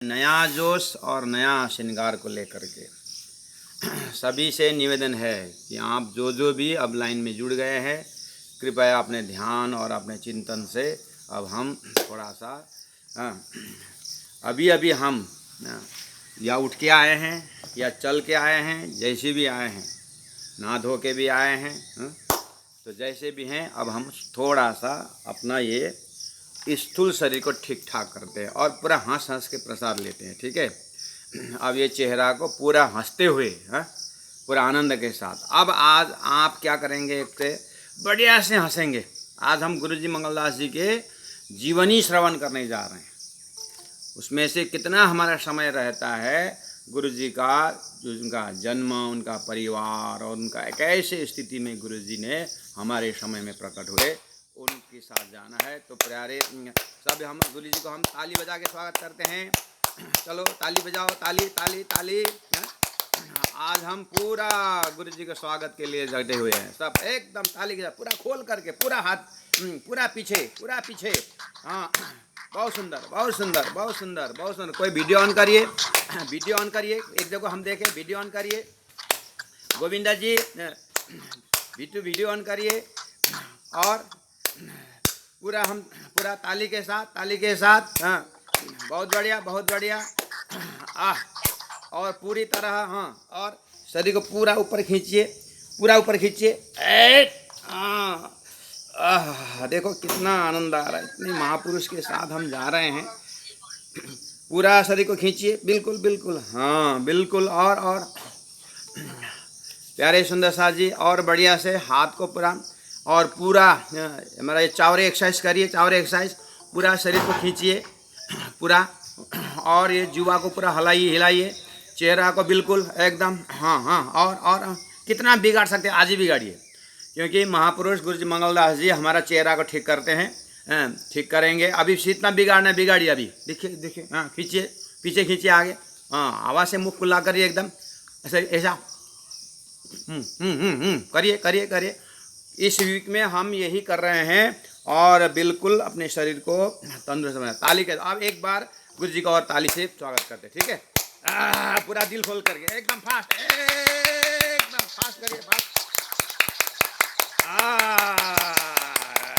नया जोश और नया श्रृंगार को लेकर के सभी से निवेदन है कि आप जो भी अब लाइन में जुड़ गए हैं, कृपया अपने ध्यान और अपने चिंतन से अब हम थोड़ा सा अभी हम या उठ के आए हैं या चल के आए हैं, जैसे भी आए हैं, नहा धो के भी आए हैं, तो जैसे भी हैं अब हम थोड़ा सा अपना ये स्थूल शरीर को ठीक ठाक करते हैं और पूरा हंस के प्रसाद लेते हैं। ठीक है, अब ये चेहरा को पूरा हंसते हुए, पूरा आनंद के साथ अब आज आप क्या करेंगे, एक बढ़िया से हंसेंगे। आज हम गुरुजी मंगलदास जी के जीवनी श्रवण करने जा रहे हैं। उसमें से कितना हमारा समय रहता है गुरुजी का, जो उनका जन्म, उनका परिवार और उनका एक ऐसे स्थिति में गुरुजी ने हमारे समय में प्रकट हुए, उनके साथ जाना है। तो प्यारे सब हम गुरुजी को हम ताली बजा के स्वागत करते हैं। चलो ताली बजाओ, ताली ताली ताली। आज हम पूरा गुरुजी के स्वागत के लिए जटे हुए हैं, सब एकदम ताली के साथ पूरा खोल करके, पूरा हाथ पूरा पीछे। हाँ, बहुत सुंदर बहुत सुंदर बहुत सुंदर बहुत सुंदर। कोई वीडियो ऑन करिए, वीडियो ऑन करिए, एक जगह हम देखें, वीडियो ऑन करिए। गोविंदा जी वीडियो ऑन करिए और पूरा ताली के साथ। हाँ, बहुत बढ़िया बहुत बढ़िया। और पूरी तरह, हाँ, और शरीर को पूरा ऊपर खींचिए, पूरा ऊपर खींचिए। देखो कितना आनंद आ रहा है, इतने महापुरुष के साथ हम जा रहे हैं। पूरा शरीर को खींचिए, बिल्कुल बिल्कुल, हाँ बिल्कुल। और प्यारे सुंदर साथ जी, और बढ़िया से हाथ को पूरा और पूरा हमारा ये चावरे एक्सरसाइज करिए, चावरे एक्सरसाइज। पूरा शरीर को खींचिए पूरा, और ये जुआ को पूरा हिलाइए, चेहरा को बिल्कुल एकदम। हाँ, और कितना बिगाड़ सकते हैं, आज ही बिगाड़िए, क्योंकि महापुरुष गुरुजी मंगलदास जी हमारा चेहरा को ठीक करते हैं, ठीक करेंगे। अभी इतना बिगाड़ना, बिगाड़िए अभी। देखिए, हाँ, खींचिए, पीछे खींचिए, आगे, हाँ, आवाज़ से मुख खुला करिए एकदम ऐसा। करिए। इस वीक में हम यही कर रहे हैं और बिल्कुल अपने शरीर को तंदुरुस्त बनाए। ताली के अब एक बार गुरुजी का और ताली से स्वागत करते, ठीक है। पूरा दिल खोल करके एकदम फास्ट करिए, फास्ट।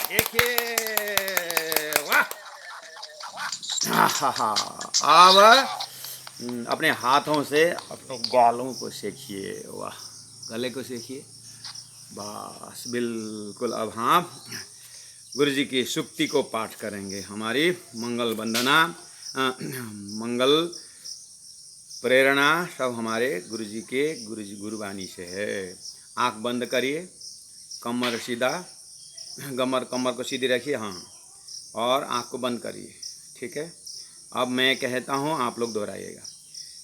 देखिए, वाह। अब अपने हाथों से अपने गालों को सेकिए, वाह, गले को सेकिए, बस बिल्कुल। अब हाँ, गुरुजी की सुक्ति को पाठ करेंगे। हमारी मंगल वंदना, मंगल प्रेरणा सब हमारे गुरुजी के गुरुवाणी से है। आँख बंद करिए, कमर सीधा, कमर को सीधी रखिए, हाँ, और आँख को बंद करिए, ठीक है। अब मैं कहता हूँ, आप लोग दोहराइएगा।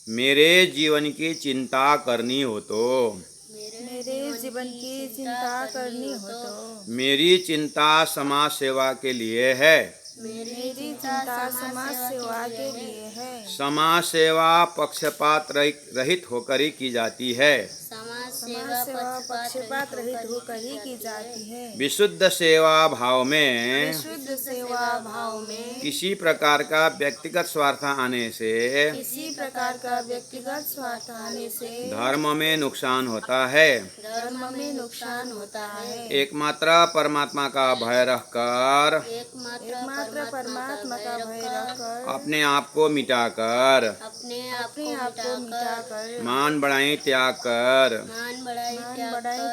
मेरे जीवन की चिंता करनी हो तो, मेरे जीवन की चिंता करनी हो तो, मेरी चिंता समाज सेवा के लिए है, मेरी चिंता समाज सेवा के लिए है। समाज सेवा पक्षपात रहित होकर ही की जाती है, समाज सेवा पक्षपात रहित होकर ही की जाती है। विशुद्ध सेवा भाव में, विशुद्ध सेवा भाव में किसी प्रकार का व्यक्तिगत स्वार्थ आने से, किसी प्रकार का व्यक्तिगत स्वार्थ आने से धर्म में नुकसान होता है। धर्म में नुकसान होता है। एकमात्र परमात्मा का भय रखकर, एकमात्र परमात्मा का भय रखकर, अपने आप को मिटाकर, अपने आप को मिटाकर, मान बढ़ाई त्याग कर, मान बढ़ाई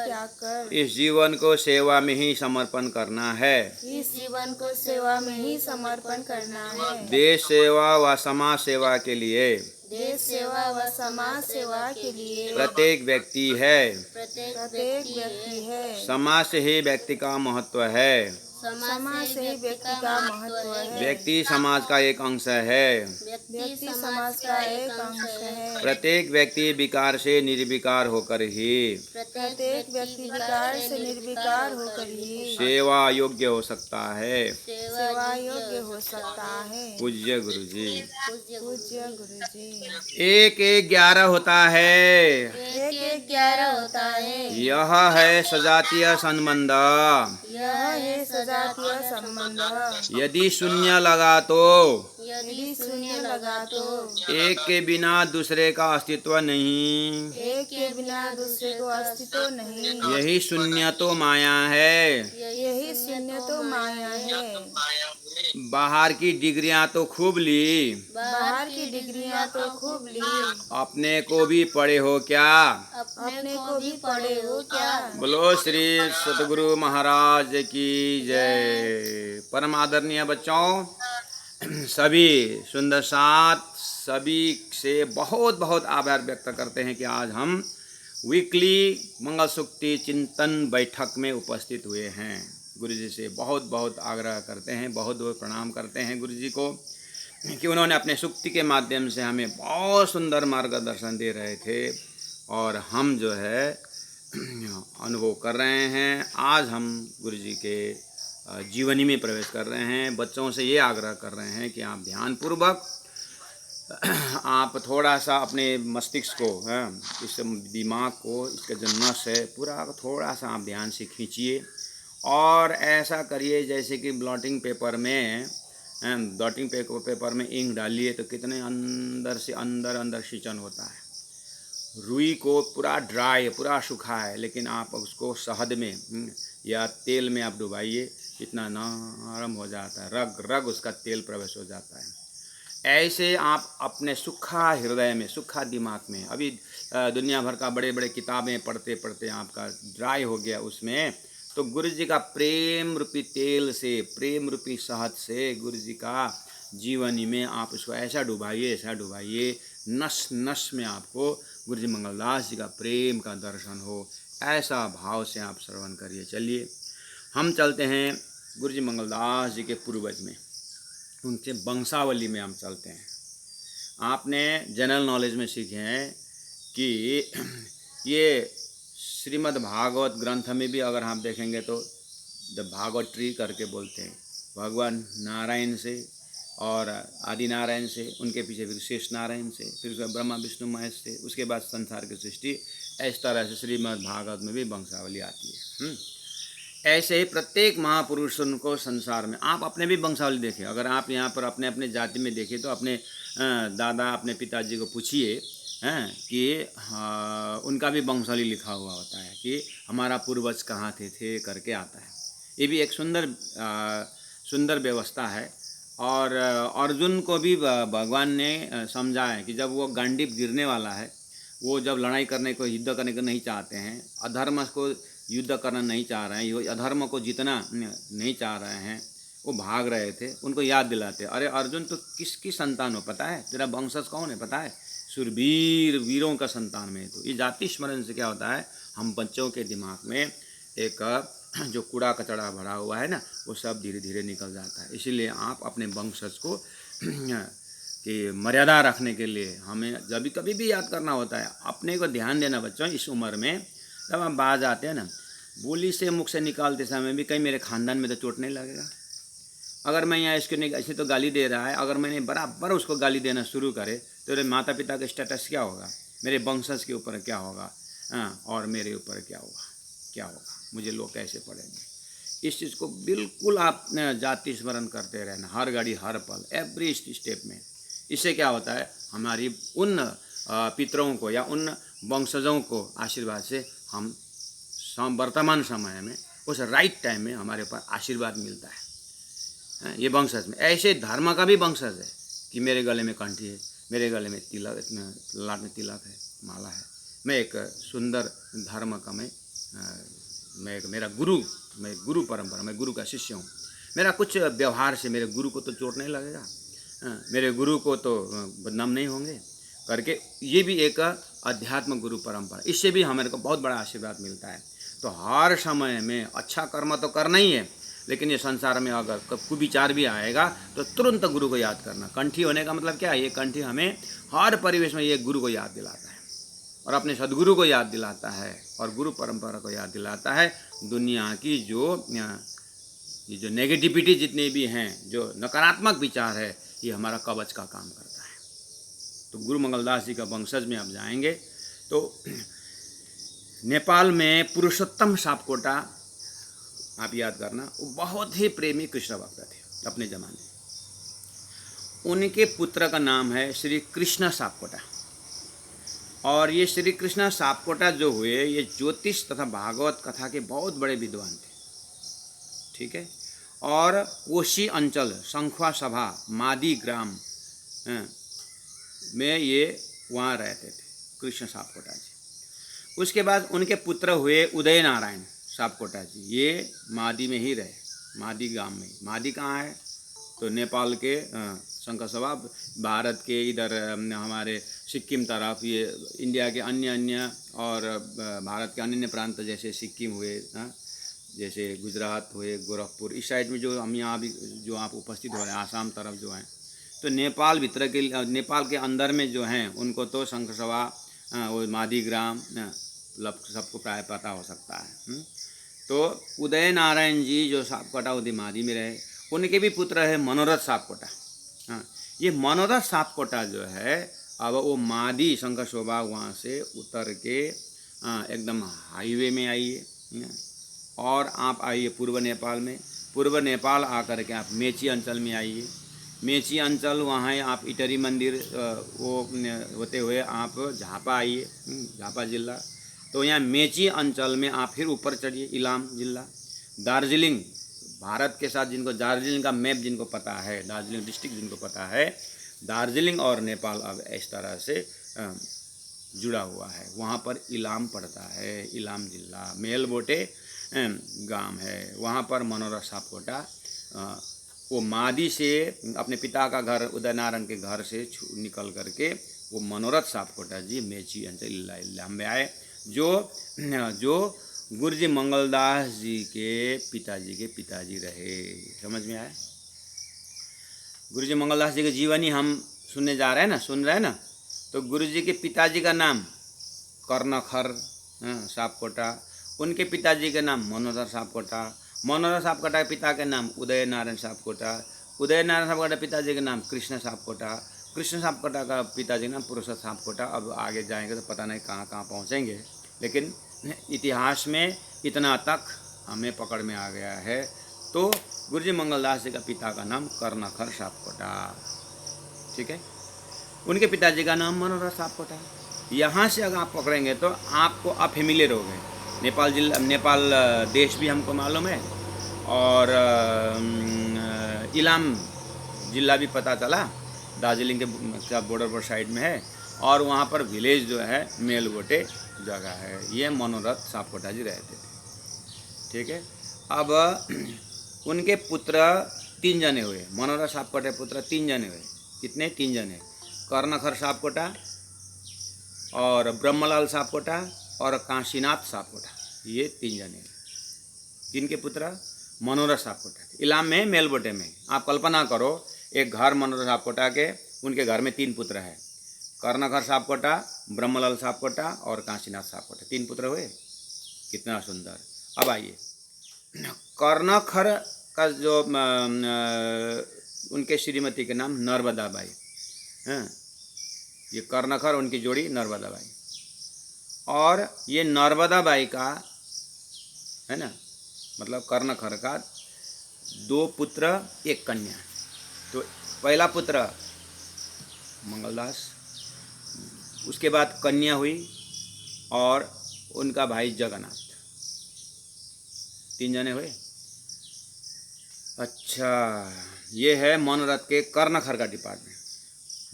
त्याग कर, इस जीवन को सेवा में ही समर्पण करना है। इस जीवन को सेवा में ही समर्पण करना है। देश सेवा व समाज सेवा के लिए, देश सेवा व समाज सेवा के लिए प्रत्येक व्यक्ति है, प्रत्येक व्यक्ति है। समाज से ही व्यक्ति का महत्व है। समाज से ही व्यक्ति का महत्व है। व्यक्ति समाज का एक अंश है। व्यक्ति समाज का एक अंश है। प्रत्येक व्यक्ति विकार से निर्विकार होकर ही, प्रत्येक व्यक्ति विकार से निर्विकार होकर ही सेवा योग्य हो सकता है। सेवा योग्य हो सकता है। पूज्य गुरुजी। पूज्य गुरुजी। 1-1-11 होता है। 1-1-11 होता है। यह है सजातीय संबंध। यह है सजातीय संबंध। यदि शून्य लगा तो, यदि शून्य लगा तो एक के बिना दूसरे का अस्तित्व नहीं, एक के बिना दूसरे को अस्तित्व नहीं। यही शून्य तो माया है, यही शून्य तो माया है। बाहर की डिग्रियां तो खूब ली, बाहर की डिग्रियां तो खूब ली, अपने को भी पढ़े हो क्या? अपने को भी पढ़े हो क्या? बोलो श्री सतगुरु महाराज की जय। परम आदरणीय बच्चों, सभी सुंदर साथ सभी से बहुत बहुत आभार व्यक्त करते हैं कि आज हम वीकली मंगल सुक्ति चिंतन बैठक में उपस्थित हुए हैं। गुरु जी से बहुत बहुत आग्रह करते हैं, बहुत बहुत प्रणाम करते हैं गुरु जी को कि उन्होंने अपने सुक्ति के माध्यम से हमें बहुत सुंदर मार्गदर्शन दे रहे थे और हम जो है अनुभव कर रहे हैं। आज हम गुरु जी के जीवनी में प्रवेश कर रहे हैं। बच्चों से ये आग्रह कर रहे हैं कि आप ध्यानपूर्वक आप थोड़ा सा अपने मस्तिष्क को, इस दिमाग को, इसका जो नस है पूरा थोड़ा सा आप ध्यान से खींचिए और ऐसा करिए जैसे कि ब्लॉटिंग पेपर में इंक डालिए तो कितने अंदर से अंदर सिंचन होता है। रुई को पूरा ड्राई, पूरा सूखा है, लेकिन आप उसको शहद में या तेल में आप डुबाइए, इतना नरम हो जाता है, रग रग उसका तेल प्रवेश हो जाता है। ऐसे आप अपने सूखा हृदय में, सूखा दिमाग में, अभी दुनिया भर का बड़े बड़े किताबें पढ़ते पढ़ते आपका ड्राई हो गया उसमें, तो गुरु जी का प्रेम रूपी तेल से, प्रेम रूपी शहद से गुरु जी का जीवनी में आप उसको ऐसा डुबाइए नस नस में आपको गुरु जी मंगलदास जी का प्रेम का दर्शन हो। ऐसा भाव से आप श्रवण करिए। चलिए हम चलते हैं गुरु जी मंगलदास जी के पूर्वज में, उनके वंशावली में हम चलते हैं। आपने जनरल नॉलेज में सीखे हैं कि ये श्रीमद् भागवत ग्रंथ में भी अगर आप देखेंगे तो द भागवत ट्री करके बोलते हैं। भगवान नारायण से और आदि नारायण से, उनके पीछे फिर शेष नारायण से, फिर ब्रह्मा विष्णु महेश से, उसके बाद संसार की सृष्टि। इस तरह से श्रीमद् भागवत में भी वंशावली आती है। ऐसे ही प्रत्येक महापुरुष को संसार में आप अपने भी वंशावली देखें। अगर आप यहाँ पर अपने अपने जाति में देखें तो अपने दादा, अपने पिताजी को पूछिए कि उनका भी वंशावली लिखा हुआ होता है कि हमारा पूर्वज कहाँ थे करके आता है। ये भी एक सुंदर व्यवस्था है। और अर्जुन को भी भगवान ने समझाया कि जब वो गांडीव गिरने वाला है, वो जब लड़ाई करने को, युद्ध करने को नहीं चाहते हैं, अधर्म को युद्ध करना नहीं चाह रहे हैं, ये अधर्म को जीतना नहीं चाह रहे हैं, वो भाग रहे थे, उनको याद दिलाते, अरे अर्जुन तो किसकी संतान हो पता है? तेरा वंशज कौन है पता है? सुरवीर वीरों का संतान में। तो ये जाति स्मरण से क्या होता है, हम बच्चों के दिमाग में एक जो कूड़ा कचड़ा भरा हुआ है ना, वो सब धीरे धीरे निकल जाता है। इसीलिए आप अपने वंशज को कि मर्यादा रखने के लिए हमें जब कभी भी याद करना होता है। अपने को ध्यान देना बच्चों, इस उम्र में जब हम बाज आते हैं ना, बोली से मुख से निकालते समय भी कहीं मेरे खानदान में तो चोट नहीं लगेगा। अगर मैं यहाँ इसको नहीं, ऐसे तो गाली दे रहा है, अगर मैंने बराबर उसको गाली देना शुरू करे तो मेरे माता पिता का स्टेटस क्या होगा, मेरे वंशज के ऊपर क्या होगा, और मेरे ऊपर क्या होगा, मुझे लोग कैसे पढ़ेंगे। इस चीज़ को बिल्कुल आप जाति स्मरण करते रहना, हर घड़ी हर पल, एवरी स्टेप में। इससे क्या होता है, हमारी उन पितरों को या उन वंशजों को आशीर्वाद से हम वर्तमान समय में उस राइट टाइम में हमारे ऊपर आशीर्वाद मिलता है। ये वंशज में ऐसे धर्म का भी वंशज है कि मेरे गले में कंठी है, मेरे गले में तिलक, लाट में तिलक है, माला है, मैं एक सुंदर धर्म का मैं गुरु परंपरा, मैं गुरु का शिष्य हूँ। मेरा कुछ व्यवहार से मेरे गुरु को तो चोट नहीं लगेगा, मेरे गुरु को तो बदनाम नहीं होंगे करके, ये भी एक अध्यात्म गुरु परंपरा। इससे भी हमारे को बहुत बड़ा आशीर्वाद मिलता है। तो हर समय में अच्छा कर्म तो करना ही है, लेकिन ये संसार में अगर कुविचार भी आएगा तो तुरंत गुरु को याद करना। कंठी होने का मतलब क्या है, ये कंठी हमें हर परिवेश में ये गुरु को याद दिलाता है और अपने सदगुरु को याद दिलाता है और गुरु परंपरा को याद दिलाता है। दुनिया की ये जो नेगेटिविटी जितने भी हैं, जो नकारात्मक विचार है, ये हमारा कवच का काम करता है। तो गुरु मंगलदास जी का वंशज में आप जाएंगे तो नेपाल में पुरुषोत्तम सापकोटा आप याद करना, वो बहुत ही प्रेमी कृष्ण भक्त थे अपने ज़माने। उनके पुत्र का नाम है श्री कृष्ण सापकोटा। और ये श्री कृष्ण सापकोटा जो हुए ये ज्योतिष तथा भागवत कथा के बहुत बड़े विद्वान थे, ठीक है। और कोशी अंचल शंखवा सभा मादी ग्राम में ये वहाँ रहते थे कृष्ण सापकोटा जी। उसके बाद उनके पुत्र हुए उदय नारायण सापकोटा जी, ये मादी में ही रहे, मादी गांव में। मादी कहाँ है? तो नेपाल के शंखसभा, भारत के इधर हमारे सिक्किम तरफ, ये इंडिया के अन्य और भारत के अन्य प्रांत जैसे सिक्किम हुए, जैसे गुजरात हुए, गोरखपुर, इस साइड में जो हम यहाँ भी जो आप उपस्थित हो रहे हैं, आसाम तरफ जो हैं, तो नेपाल भीतर के, नेपाल के अंदर में जो हैं उनको तो शंखसभा, वो मादी ग्राम सबको प्राय पता हो सकता है। तो उदय नारायण जी जो सापकोटा उदय मादी में रहे, उनके भी पुत्र है मनोरथ सापकोटा। हाँ, ये मनोरथ सापकोटा जो है अब वो मादी शंखसभा वहाँ से उतर के एकदम हाईवे में आइए और आप आइए पूर्व नेपाल में। पूर्व नेपाल आकर के आप मेची अंचल में आइए। मेची अंचल वहाँ आप इटरी मंदिर वो होते हुए आप झापा आइए, झापा जिला। तो यहाँ मेची अंचल में आप फिर ऊपर चढ़िए, इलाम जिला। दार्जिलिंग, भारत के साथ जिनको दार्जिलिंग का मैप जिनको पता है, दार्जिलिंग डिस्ट्रिक्ट जिनको पता है, दार्जिलिंग और नेपाल अब इस तरह से जुड़ा हुआ है। वहाँ पर इलाम पड़ता है, इलाम जिला, मेलबोटे गांव है। वहाँ पर मनोरथ सापकोटा वो मादी से अपने पिता का घर उदय नारायण के घर से निकल करके वो मनोरथ सापकोटा जी मेची अंचल इलाम में आए, जो गुरुजी मंगलदास जी के पिताजी रहे। समझ में आया? गुरुजी मंगलदास जी के जीवनी हम सुन रहे हैं ना। तो गुरुजी के पिताजी का नाम कर्णखर सापकोटा, उनके पिताजी के नाम मनोरथ सापकोटा, मनोरथ सापकोटा के पिता के नाम उदय नारायण सापकोटा, उदय नारायण सापकोटा पिताजी के नाम कृष्ण सापकोटा, कृष्ण सापकोटा का पिताजी का नाम पुरुषोत्तम सापकोटा। अब आगे जाएंगे तो पता नहीं कहाँ पहुँचेंगे, लेकिन इतिहास में इतना तक हमें पकड़ में आ गया है। तो गुरुजी मंगलदास जी का पिता का नाम कर्णखर सापकोटा, ठीक है। उनके पिताजी का नाम मनोरथ सापकोटा। यहाँ से अगर आप पकड़ेंगे तो आपको आप फेमिलियर हो गए। नेपाल जिला, नेपाल देश भी हमको मालूम है और इलाम जिला भी पता चला, दार्जिलिंग के बॉर्डर पर साइड में है। और वहाँ पर विलेज जो है मेलबोटे जगह है। ये मनोरथ सापकोटा जी रहते थे, ठीक है। अब उनके पुत्र 3 जने हुए, मनोरथ सापकोटा के पुत्र 3 जने हुए। कितने? 3 जने, कर्णखर सापकोटा और ब्रह्मलाल सापकोटा और काशीनाथ सापकोटा, ये 3 जने। किनके पुत्र? मनोरथ सापकोटा। इलाम में, मेलबोटे में। आप कल्पना करो, एक घर मनोरथ सापकोटा के, उनके घर में 3 पुत्र हैं, कर्णखर सापकोटा, ब्रह्मलाल सापकोटा और काशीनाथ सापकोटा, 3 पुत्र हुए। कितना सुंदर। अब आइए, कर्णखर का जो उनके श्रीमती के नाम नर्मदा बाई हैं, ये कर्णखर, उनकी जोड़ी नर्मदा बाई। और ये नर्मदा बाई का है ना, मतलब कर्णखर का 2 पुत्र 1 कन्या। तो पहला पुत्र मंगलदास, उसके बाद कन्या हुई और उनका भाई जगन्नाथ, 3 जने हुए। अच्छा, ये है मनोरथ के कर्णखर का डिपार्टमेंट।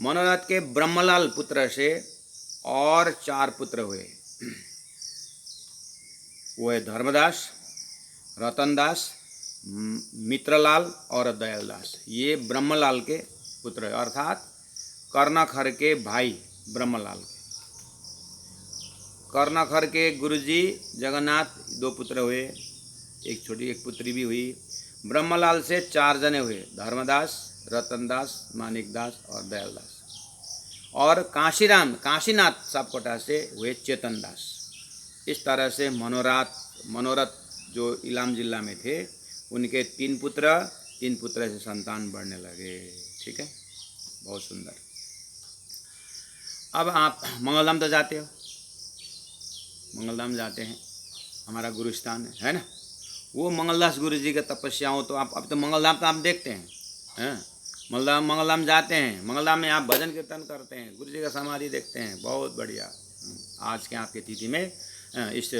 मनोरथ के ब्रह्मलाल पुत्र से और 4 पुत्र हुए। वो है धर्मदास, रतनदास, मित्रलाल और दयालदास। ये ब्रह्मलाल के पुत्र है, अर्थात कर्णखर के भाई ब्रह्मलाल के। कर्णखर के गुरुजी जगन्नाथ 2 पुत्र हुए, एक छोटी एक पुत्री भी हुई। ब्रह्मलाल से 4 जने हुए, धर्मदास, रतनदास, मानिकदास और दयालदास। और काशीनाथ सापकोटा से हुए चेतनदास। इस तरह से मनोरथ जो इलाम जिला में थे, उनके 3 पुत्र से संतान बढ़ने लगे, ठीक है। बहुत सुंदर। अब आप मंगलधाम तो जाते हो, मंगलधाम जाते हैं, हमारा गुरुस्थान है ना। वो मंगलदास गुरु जी की तपस्याओं तो आप अब तो मंगलधाम तो आप देखते हैं, मंगलधाम जाते हैं, मंगलधाम में आप भजन कीर्तन करते हैं, गुरु जी का समाधि देखते हैं, बहुत बढ़िया। आज के आपकी तिथि में इस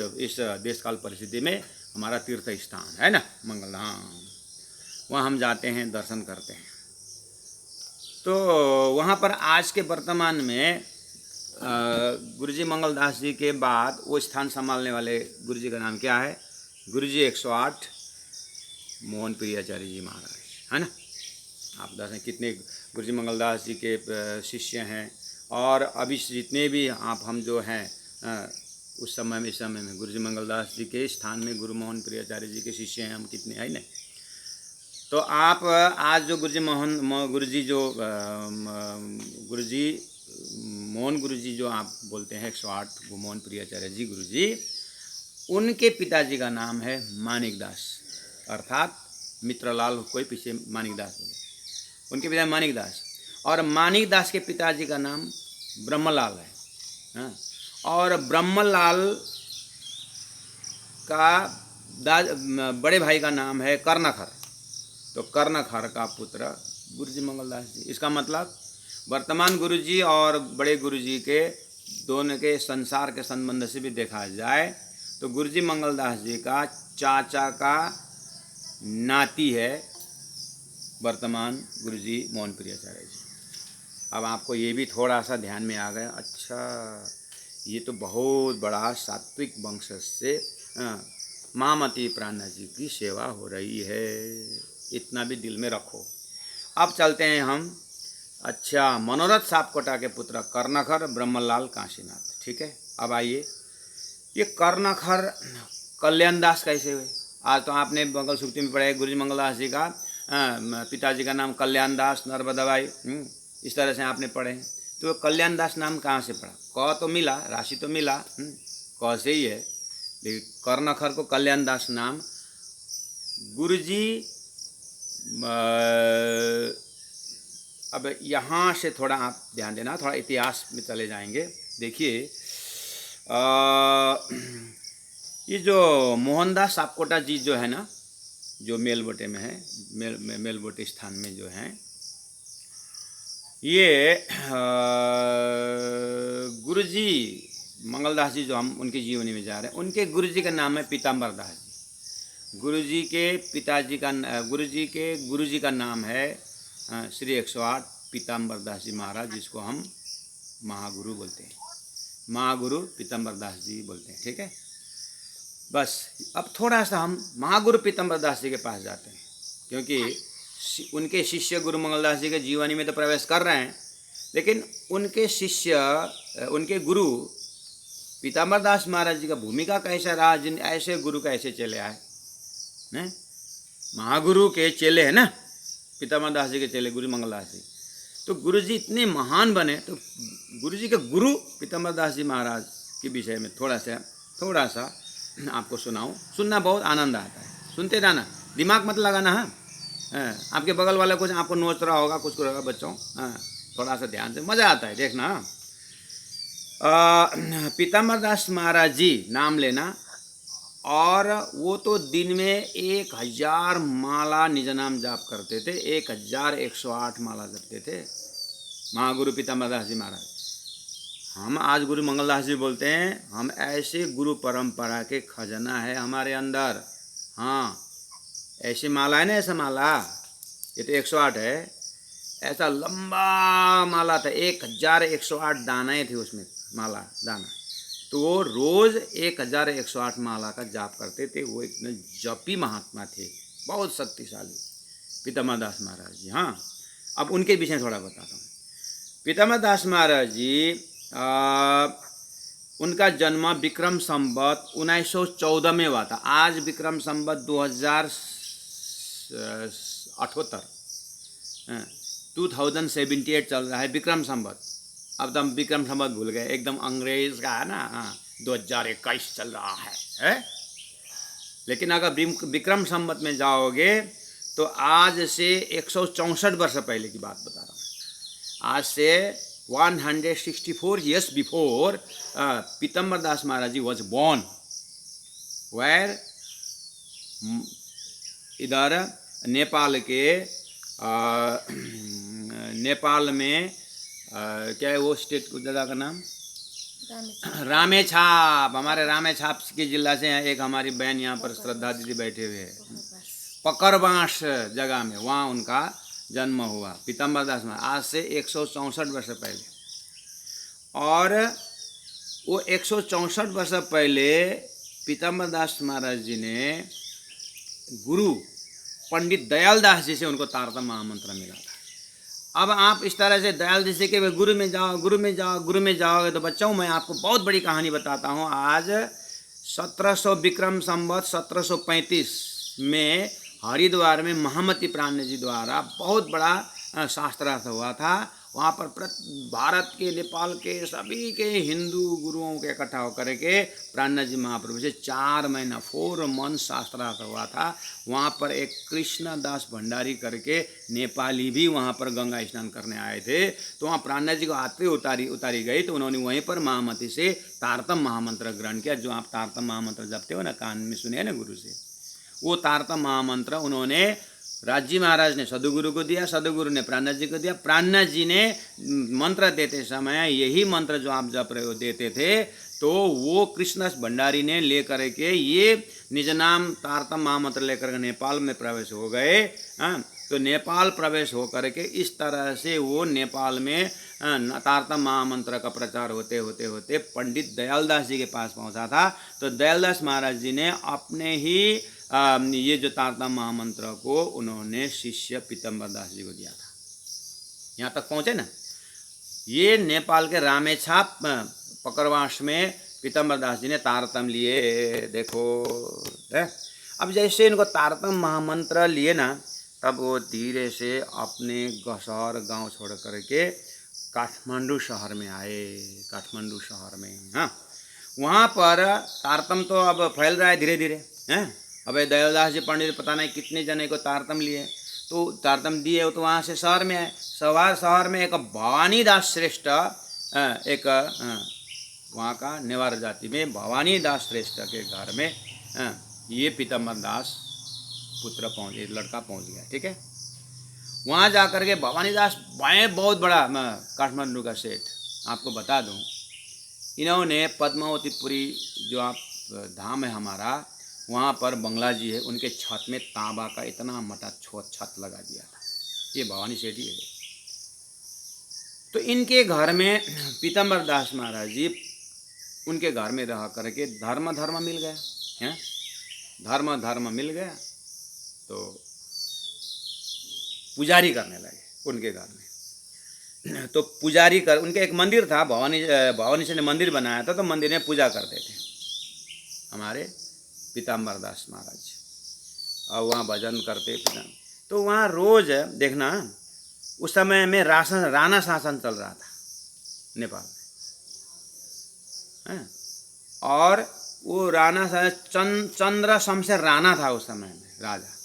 देश काल परिस्थिति में हमारा तीर्थ स्थान है ना मंगलधाम, वहाँ हम जाते हैं, दर्शन करते हैं। तो वहाँ पर आज के वर्तमान में गुरुजी मंगलदास जी के बाद वो स्थान संभालने वाले गुरुजी का नाम क्या है? गुरुजी 108 मोहन प्रियाचार्य जी महाराज, है ना। आप दर्शन कितने गुरुजी मंगलदास जी के शिष्य हैं, और अभी जितने भी आप हम जो हैं उस समय में, इस समय में गुरुजी मंगलदास जी के स्थान में गुरु मोहन प्रियाचार्य जी के शिष्य हैं हम कितने, है ना। तो आप आज जो गुरुजी मोहन गुरुजी जो आप बोलते हैं 108 मोहन प्रियाचार्य जी गुरुजी, उनके पिताजी का नाम है मानिकदास, अर्थात मित्रलाल कोई पीछे मानिकदास बोले, उनके पिता मानिकदास, और मानिकदास के पिताजी का नाम ब्रह्मलाल है, हाँ? और ब्रह्मलाल का बड़े भाई का नाम है कर्णखर, तो कर्णखर का पुत्र गुरुजी मंगलदास जी। इसका मतलब वर्तमान गुरुजी और बड़े गुरुजी के दोनों के संसार के संबंध से भी देखा जाए तो गुरुजी मंगलदास जी का चाचा का नाती है वर्तमान गुरुजी मोहन प्रियाचार्य जी। अब आपको ये भी थोड़ा सा ध्यान में आ गया, अच्छा ये तो बहुत बड़ा सात्विक वंश से महामती प्राणा जी की सेवा हो रही है, इतना भी दिल में रखो। अब चलते हैं हम, अच्छा मनोरथ सापकोटा के पुत्र कर्णखर ब्रह्मलाल काशीनाथ, ठीक है। अब आइए, ये कर्णखर कल्याणदास कैसे हुए? आज तो आपने मंगल सूक्ति में पढ़ा है गुरुजी मंगलदास जी का पिताजी का नाम कल्याणदास नर्मदाबाई, इस तरह से आपने पढ़े हैं। तो कल्याणदास नाम कहाँ से पड़ा? क तो मिला, राशि तो मिला, क से ही है, लेकिन कर्णखर को कल्याणदास नाम गुरुजी। अब यहाँ से थोड़ा आप ध्यान देना, थोड़ा इतिहास में चले जाएंगे। देखिए ये जो मोहनदास सापकोटा जी जो है ना, जो मेलबोटे में है, मेलबोटे स्थान में जो है, ये गुरुजी मंगलदास जी जो हम उनकी जीवनी में जा रहे हैं, उनके गुरुजी का नाम है पीताम्बर दास जी। गुरुजी के पिताजी का गुरुजी का नाम है श्री 108 पीताम्बर दास जी महाराज, जिसको हम महागुरु बोलते हैं, महागुरु पीताम्बर दास जी बोलते हैं, ठीक है। बस अब थोड़ा सा हम महागुरु पीताम्बर दास जी के पास जाते हैं, क्योंकि उनके शिष्य गुरु मंगलदास जी के जीवनी में तो प्रवेश कर रहे हैं, लेकिन उनके शिष्य, उनके गुरु पीताम्बर दास महाराज जी का भूमिका कैसा रहा, जिन ऐसे गुरु कैसे चले आए हैं, महागुरु के चेले है ना, पीताम्बर दास जी के चेले गुरु मंगलदास जी। तो गुरु जी इतने महान बने, तो गुरु जी के गुरु पीताम्बर दास जी महाराज के विषय में थोड़ा सा आपको सुनाऊं। सुनना बहुत आनंद आता है, सुनते जाना, दिमाग मत लगाना। हाँ, आपके बगल वाला कुछ आपको नोच रहा होगा, कुछ होगा बच्चों, हाँ थोड़ा सा ध्यान से, मज़ा आता है देखना। पीताम्बर दास महाराज जी नाम लेना, और वो तो दिन में 1000 माला निज नाम जाप करते थे, 1108 माला जपते थे महागुरु पीताम्बर दास जी महाराज। हम आज गुरु मंगलदास जी बोलते हैं, हम ऐसे गुरु परंपरा के खजाना है हमारे अंदर। हाँ, ऐसी माला है ना, ऐसा माला, ये तो 108 है, ऐसा लंबा माला था, 1108 दानाएँ थे उसमें, माला दाना। तो वो रोज़ 1108 माला का जाप करते थे। वो इतने जपी महात्मा थे, बहुत शक्तिशाली पीताम्बर दास महाराज जी। हाँ, अब उनके विषय थोड़ा बताता हूँ। पीताम्बर दास महाराज जी उनका जन्म विक्रम संवत 1914 में हुआ था। आज विक्रम संवत 2078 चल रहा है विक्रम संवत। अब तो हम विक्रम संवत भूल गए, एकदम अंग्रेज का है ना। हाँ, 2021 चल रहा है? लेकिन अगर विक्रम संवत में जाओगे तो आज से 164 वर्ष पहले की बात बता रहा हूँ। आज से 164 years before Pitambar Das Maharaj ji was born, where इधर नेपाल के नेपाल में क्या है वो स्टेट को जगह का नाम, रामेछाप। रामेछाप। हमारे रामेछाप के जिला से हैं, एक हमारी बहन यहाँ पर श्रद्धा दीदी बैठे हुए हैं, पकड़बांस जगह में, वहाँ उनका जन्म हुआ पीतम्बर दास महाराज, आज से 164 वर्ष पहले। और वो 164 वर्ष पहले पीतम्बर दास महाराज जी ने गुरु पंडित दयाल दास जी से उनको तारतम महामंत्र मिला था। अब आप इस तरह से दयाल जी से कि गुरु में जाओ, गुरु में जाओ, गुरु में जाओगे, तो बच्चों मैं आपको बहुत बड़ी कहानी बताता हूँ। आज 1700 विक्रम संवत 1735 में हरिद्वार में महामती प्राण जी द्वारा बहुत बड़ा शास्त्रार्थ हुआ था। वहाँ पर भारत के, नेपाल के सभी के हिंदू गुरुओं के इकट्ठा होकर के प्राण जी महाप्रभु से 4 महीना 4 मंथ शास्त्रार्थ हुआ था। वहाँ पर एक कृष्णदास भंडारी करके नेपाली भी वहाँ पर गंगा स्नान करने आए थे। तो वहाँ प्राण जी को आते उतारी गई, तो उन्होंने वहीं पर महामती से तारतम महामंत्र ग्रहण किया। जो आप तारतम महामंत्र जपते हो ना, कान में सुने ना गुरु से, वो तारतम महामंत्र उन्होंने राजी महाराज ने सदगुरु को दिया, सदगुरु ने प्राण जी को दिया। प्राण जी ने मंत्र देते समय यही मंत्र जो आप जप रहे हो देते थे, तो वो कृष्णदास भंडारी ने लेकर के ये निज नाम तारतम महामंत्र लेकर के नेपाल में प्रवेश हो गए। तो नेपाल प्रवेश होकर के इस तरह से वो नेपाल में तारतम महामंत्र का प्रचार होते होते होते पंडित दयालदास जी के पास पहुंचा था। तो दयालदास महाराज जी ने अपने ही ये जो तारतम महामंत्र को उन्होंने शिष्य पीतम्बर दास जी को दिया था। यहाँ तक पहुँचे ना, ये नेपाल के रामेछाप पकड़वास में पीतम्बर दास जी ने तारतम लिए। देखो अब जैसे इनको तारतम महामंत्र लिए ना, तब वो धीरे से अपने शहर गांव छोड़ करके काठमांडू शहर में आए। काठमांडू शहर में, हाँ, वहाँ पर तारतम तो अब फैल रहा है धीरे धीरे, हैं। अब दयालदास जी पंडित पता नहीं कितने जने को तारतम लिए, तो तारतम दिए तो वहाँ से शहर में आए। शहर में एक भवानी दास श्रेष्ठ, एक वहाँ का नेवार जाति में भवानी दास श्रेष्ठ के घर में ये पीतम्बर दास पुत्र पहुँचे, लड़का पहुँच गया। ठीक है, वहाँ जा कर के भवानी दास बहुत बड़ा काठमांडू का सेठ, आपको बता दूँ, इन्होंने पद्मावतीपुरी जो आप धाम है हमारा, वहाँ पर बंगला जी है, उनके छत में तांबा का इतना मोटा छत लगा दिया था। ये भवानी सेठ ही है। तो इनके घर में पीतम्बर दास महाराज जी उनके घर में रह करके धर्म मिल गया है, धर्म मिल गया। तो पुजारी करने लगे उनके घर में। तो पुजारी कर, उनके एक मंदिर था, भवानी से ने मंदिर बनाया था, तो मंदिर में पूजा करते थे हमारे पीतम्बर दास महाराज, और वहाँ भजन करते। तो वहाँ रोज देखना, उस समय में राणा शासन चल रहा था नेपाल में, और वो राणा चंद्र शमशेर राणा था उस समय में राजा।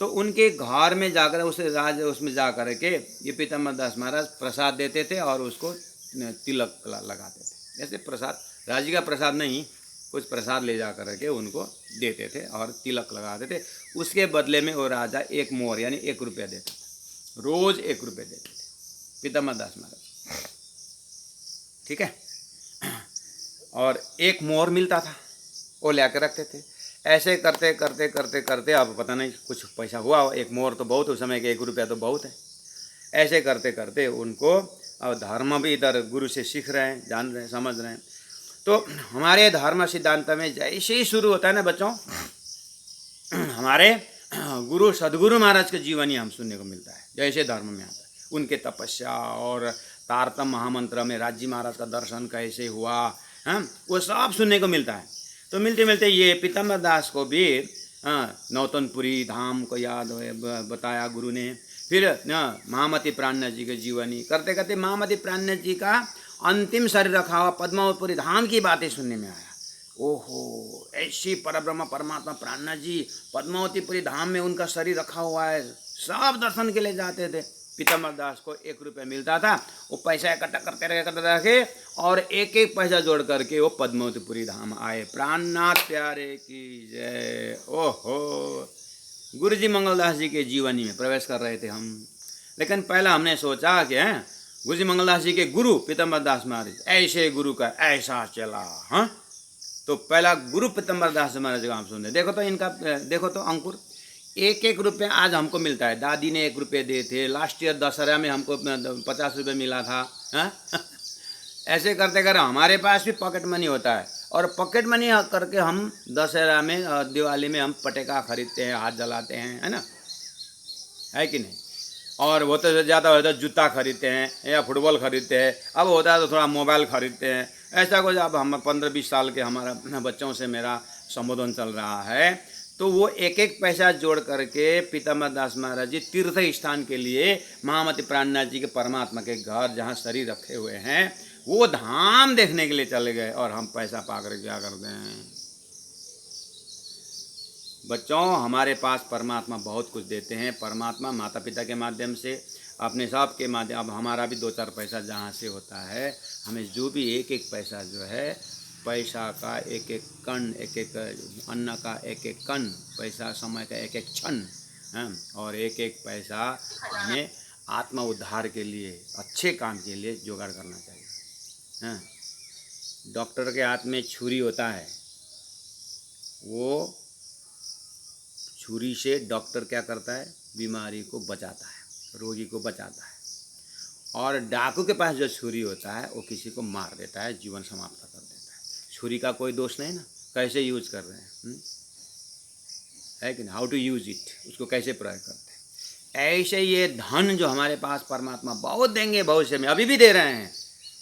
तो उनके घर में जाकर उसमें जा कर के ये पीतम्बर दास महाराज प्रसाद देते थे और उसको तिलक लगाते थे। जैसे प्रसाद, राजी का प्रसाद नहीं, कुछ प्रसाद ले जा कर के उनको देते थे और तिलक लगाते थे। उसके बदले में वो राजा 1 मोहर यानी 1 रुपया देता था, रोज 1 रुपया देते थे पीतम्बर दास महाराज। ठीक है, और 1 मोहर मिलता था, वो ले कर रखते थे। ऐसे करते करते करते करते अब पता नहीं कुछ पैसा हुआ, 1 मोहर तो बहुत, उस समय के 1 रुपया तो बहुत है। ऐसे करते करते उनको अब धर्म भी इधर गुरु से सीख रहे हैं, जान रहे हैं, समझ रहे हैं। तो हमारे धर्म सिद्धांत में जैसे ही शुरू होता है ना बच्चों, हमारे गुरु सदगुरु महाराज का जीवनी हम सुनने को मिलता है। जैसे धर्म में आता है, उनके तपस्या और तारतम महामंत्र में राजी महाराज का दर्शन कैसे हुआ, वो सब सुनने को मिलता है। तो मिलते मिलते ये पीतम्बर दास को भी नौतनपुरी धाम को याद बताया गुरु ने। फिर महामती प्राण जी के जीवनी करते करते महामती प्राण जी का अंतिम शरीर रखा हुआ पद्मावतीपुरी धाम की बातें सुनने में आया। ओहो, ऐसी परब्रह्म परमात्मा प्राण जी पद्मावतीपुरी धाम में उनका शरीर रखा हुआ है, सब दर्शन के लिए जाते थे। पीतम्बर दास को 1 रुपया मिलता था, वो पैसा इकट्ठा करते रहे और एक एक पैसा जोड़ करके वो पद्मावतीपुरी धाम आए। प्राणनाथ प्यारे की जय। ओहो, गुरु जी मंगलदास जी के जीवनी में प्रवेश कर रहे थे हम। लेकिन पहला हमने सोचा कि गुरु जी मंगलदास जी के गुरु पीतम्बर दास महाराज ऐसे गुरु का ऐसा चला। हाँ, तो पहला गुरु पीतम्बर दास महाराज का हम सुनते। देखो तो इनका, देखो तो अंकुर, 1-1 रुपये आज हमको मिलता है। दादी ने 1 रुपये दिए थे, लास्ट ईयर दशहरा में हमको 50 रुपये मिला था। हाँ ऐसे करते करते हमारे पास भी पॉकेट मनी होता है, और पॉकेट मनी करके हम दशहरा में दिवाली में हम पटेका खरीदते हैं, हाथ जलाते हैं, है ना, है कि नहीं। और वो तो ज़्यादा होता है जूता खरीदते हैं या फुटबॉल खरीदते हैं, अब होता है तो थोड़ा मोबाइल खरीदते हैं, ऐसा कुछ। अब हम 15-20 साल के हमारा बच्चों से मेरा संबोधन चल रहा है, तो वो 1-1 पैसा जोड़ करके पीतम्बर दास महाराज जी तीर्थ स्थान के लिए महामती प्राणनाथ जी के परमात्मा के घर जहाँ शरीर रखे हुए हैं वो धाम देखने के लिए चले गए, और हम पैसा पाकर क्या करते हैं। बच्चों, हमारे पास परमात्मा बहुत कुछ देते हैं। परमात्मा माता पिता के माध्यम से, अपने सब के माध्यम, अब हमारा भी 2-4 पैसा जहाँ से होता है, हमें जो भी 1-1 पैसा जो है, पैसा का 1-1 कण, 1-1 अन्न का 1-1 कण, पैसा समय का 1-1 क्षण, और 1-1 पैसा हमें आत्मा उद्धार के लिए, अच्छे काम के लिए जुगाड़ करना चाहिए। डॉक्टर के हाथ में छुरी होता है, वो छुरी से डॉक्टर क्या करता है, बीमारी को बचाता है, रोगी को बचाता है। और डाकू के पास जो छुरी होता है वो किसी को मार देता है, जीवन समाप्त कर देता है। छुरी का कोई दोष नहीं ना, कैसे यूज कर रहे हैं, है कि नहीं, हाउ टू यूज इट, उसको कैसे प्रयोग करते हैं। ऐसे ये धन जो हमारे पास परमात्मा बहुत देंगे, भविष्य में अभी भी दे रहे हैं,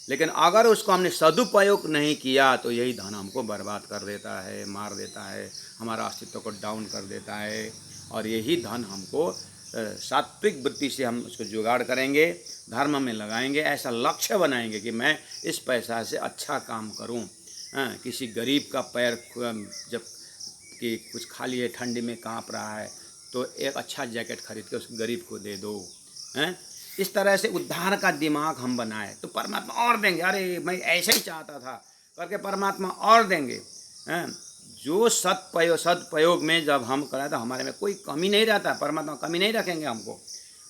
लेकिन अगर उसको हमने सदुपयोग नहीं किया तो यही धन हमको बर्बाद कर देता है, मार देता है, हमारा अस्तित्व को डाउन कर देता है। और यही धन हमको सात्विक वृत्ति से हम उसको जुगाड़ करेंगे, धर्म में लगाएंगे, ऐसा लक्ष्य बनाएंगे कि मैं इस पैसा से अच्छा काम करूं। किसी गरीब का पैर जब कि कुछ खाली है, ठंडी में काँप रहा है, तो एक अच्छा जैकेट खरीद के उस गरीब को दे दो। इस तरह से उद्धार का दिमाग हम बनाए तो परमात्मा और देंगे। अरे मैं ऐसा ही चाहता था करके परमात्मा और देंगे। जो सदप्रयोग में जब हम करें तो हमारे में कोई कमी नहीं रहता, परमात्मा कमी नहीं रखेंगे हमको।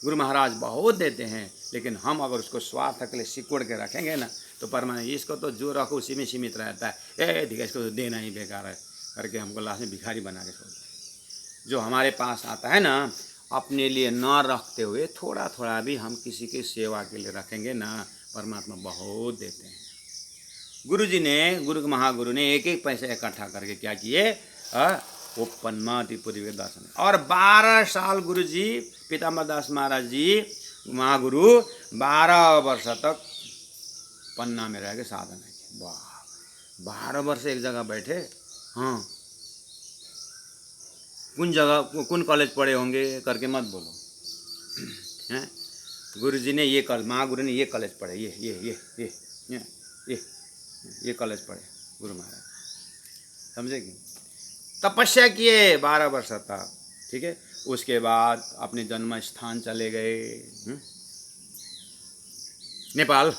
गुरु महाराज बहुत देते हैं, लेकिन हम अगर उसको स्वार्थ के लिए सिकोड़ के रखेंगे ना तो परमात्मा इसको तो जो रखो उसी में सीमित रहता है, ठीक है इसको तो देना ही बेकार है करके हमको लास्ट में भिखारी बना के छोड़ते। जो हमारे पास आता है ना, अपने लिए न रखते हुए थोड़ा थोड़ा भी हम किसी की सेवा के लिए रखेंगे ना, परमात्मा बहुत देते हैं। गुरु महागुरु ने 1-1 पैसा इकट्ठा करके क्या किए, वो पन्मातिपुरी के दर्शन। और 12 साल गुरु जी पीतम्बर दास महाराज जी महागुरु 12 वर्ष तक पन्ना में रह के साधना किए। वाह, 12 वर्ष एक जगह बैठे। हाँ, कौन जगह कौन कॉलेज पढ़े होंगे करके मत बोलो। हैं, गुरुजी ने ये महागुरु ने ये कॉलेज पढ़े, ये कॉलेज पढ़े गुरु महाराज, समझे कि तपस्या किए 12 वर्ष तक। ठीक है, उसके बाद अपने जन्म स्थान चले गए नेपाल,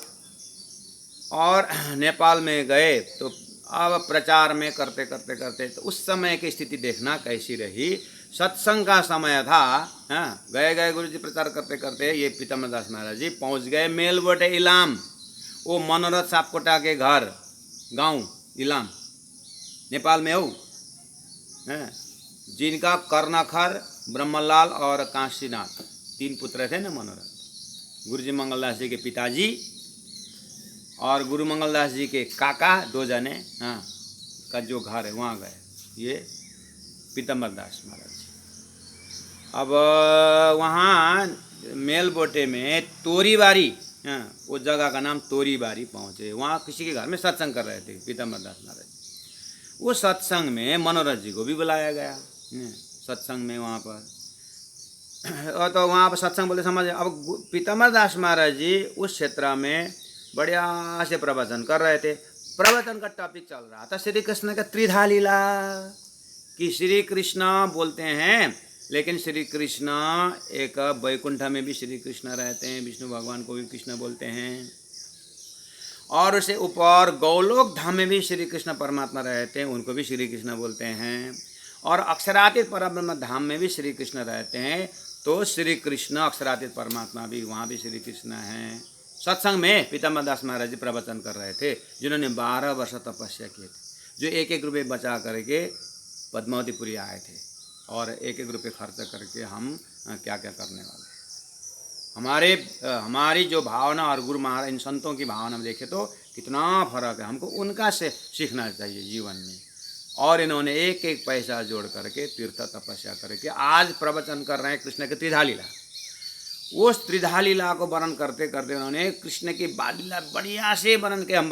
और नेपाल में गए तो अब प्रचार में करते करते करते तो उस समय की स्थिति देखना कैसी रही। सत्संग का समय था। गए गुरु जी प्रचार करते करते ये पीतम्बर दास महाराज जी पहुंच गए मेलबोटे इलाम, वो मनोरथ सापकोटा के घर, गांव इलाम नेपाल में हो, जिनका कर्णखर, ब्रह्मलाल और काशीनाथ 3 पुत्र थे ना मनोरथ। गुरु जी मंगलदास जी के पिताजी और गुरु मंगलदास जी के काका 2 जने का जो घर है वहाँ गए ये पीतम्बर दास महाराज जी। अब वहाँ मेलबोटे में तोरीबारी, वो जगह का नाम तोरीबारी पहुँचे। वहाँ किसी के घर में सत्संग कर रहे थे पीतम्बर दास महाराज जी। वो सत्संग में मनोरथ जी को भी बुलाया गया सत्संग में वहाँ पर। और तो वहाँ पर सत्संग बोले समझ। अब पीतम्बर दास महाराज जी उस क्षेत्र में बढ़िया से प्रवचन कर रहे थे। प्रवचन का टॉपिक चल रहा था श्री कृष्ण का त्रिधा लीला, कि श्री कृष्ण बोलते हैं, लेकिन श्री कृष्ण एक वैकुंठ में भी श्री कृष्ण रहते हैं, विष्णु भगवान को भी कृष्ण बोलते हैं, और उससे ऊपर गौलोक धाम में भी श्री कृष्ण परमात्मा रहते हैं, उनको भी श्री कृष्ण बोलते हैं, और अक्षरातीत परब्रह्म धाम में भी श्री कृष्ण रहते हैं। तो श्री कृष्ण अक्षरातीत परमात्मा भी वहाँ भी श्री कृष्ण हैं। सत्संग में पीताम्बर दास महाराज जी प्रवचन कर रहे थे, जिन्होंने 12 वर्ष तपस्या किए थे, जो एक एक रुपये बचा करके पद्मावतीपुरी आए थे, और एक एक रुपये खर्च करके हम क्या क्या करने वाले हैं। हमारी जो भावना और गुरु महाराज इन संतों की भावना में देखें तो कितना फर्क है। हमको उनका से सीखना चाहिए जीवन में। और इन्होंने एक एक पैसा जोड़ करके तीर्थ तपस्या करके आज प्रवचन कर रहे हैं कृष्ण की त्रिधा लीला। उस त्रिधा लीला को वर्णन करते करते उन्होंने कृष्ण की बाल लीला बढ़िया से वर्णन के हम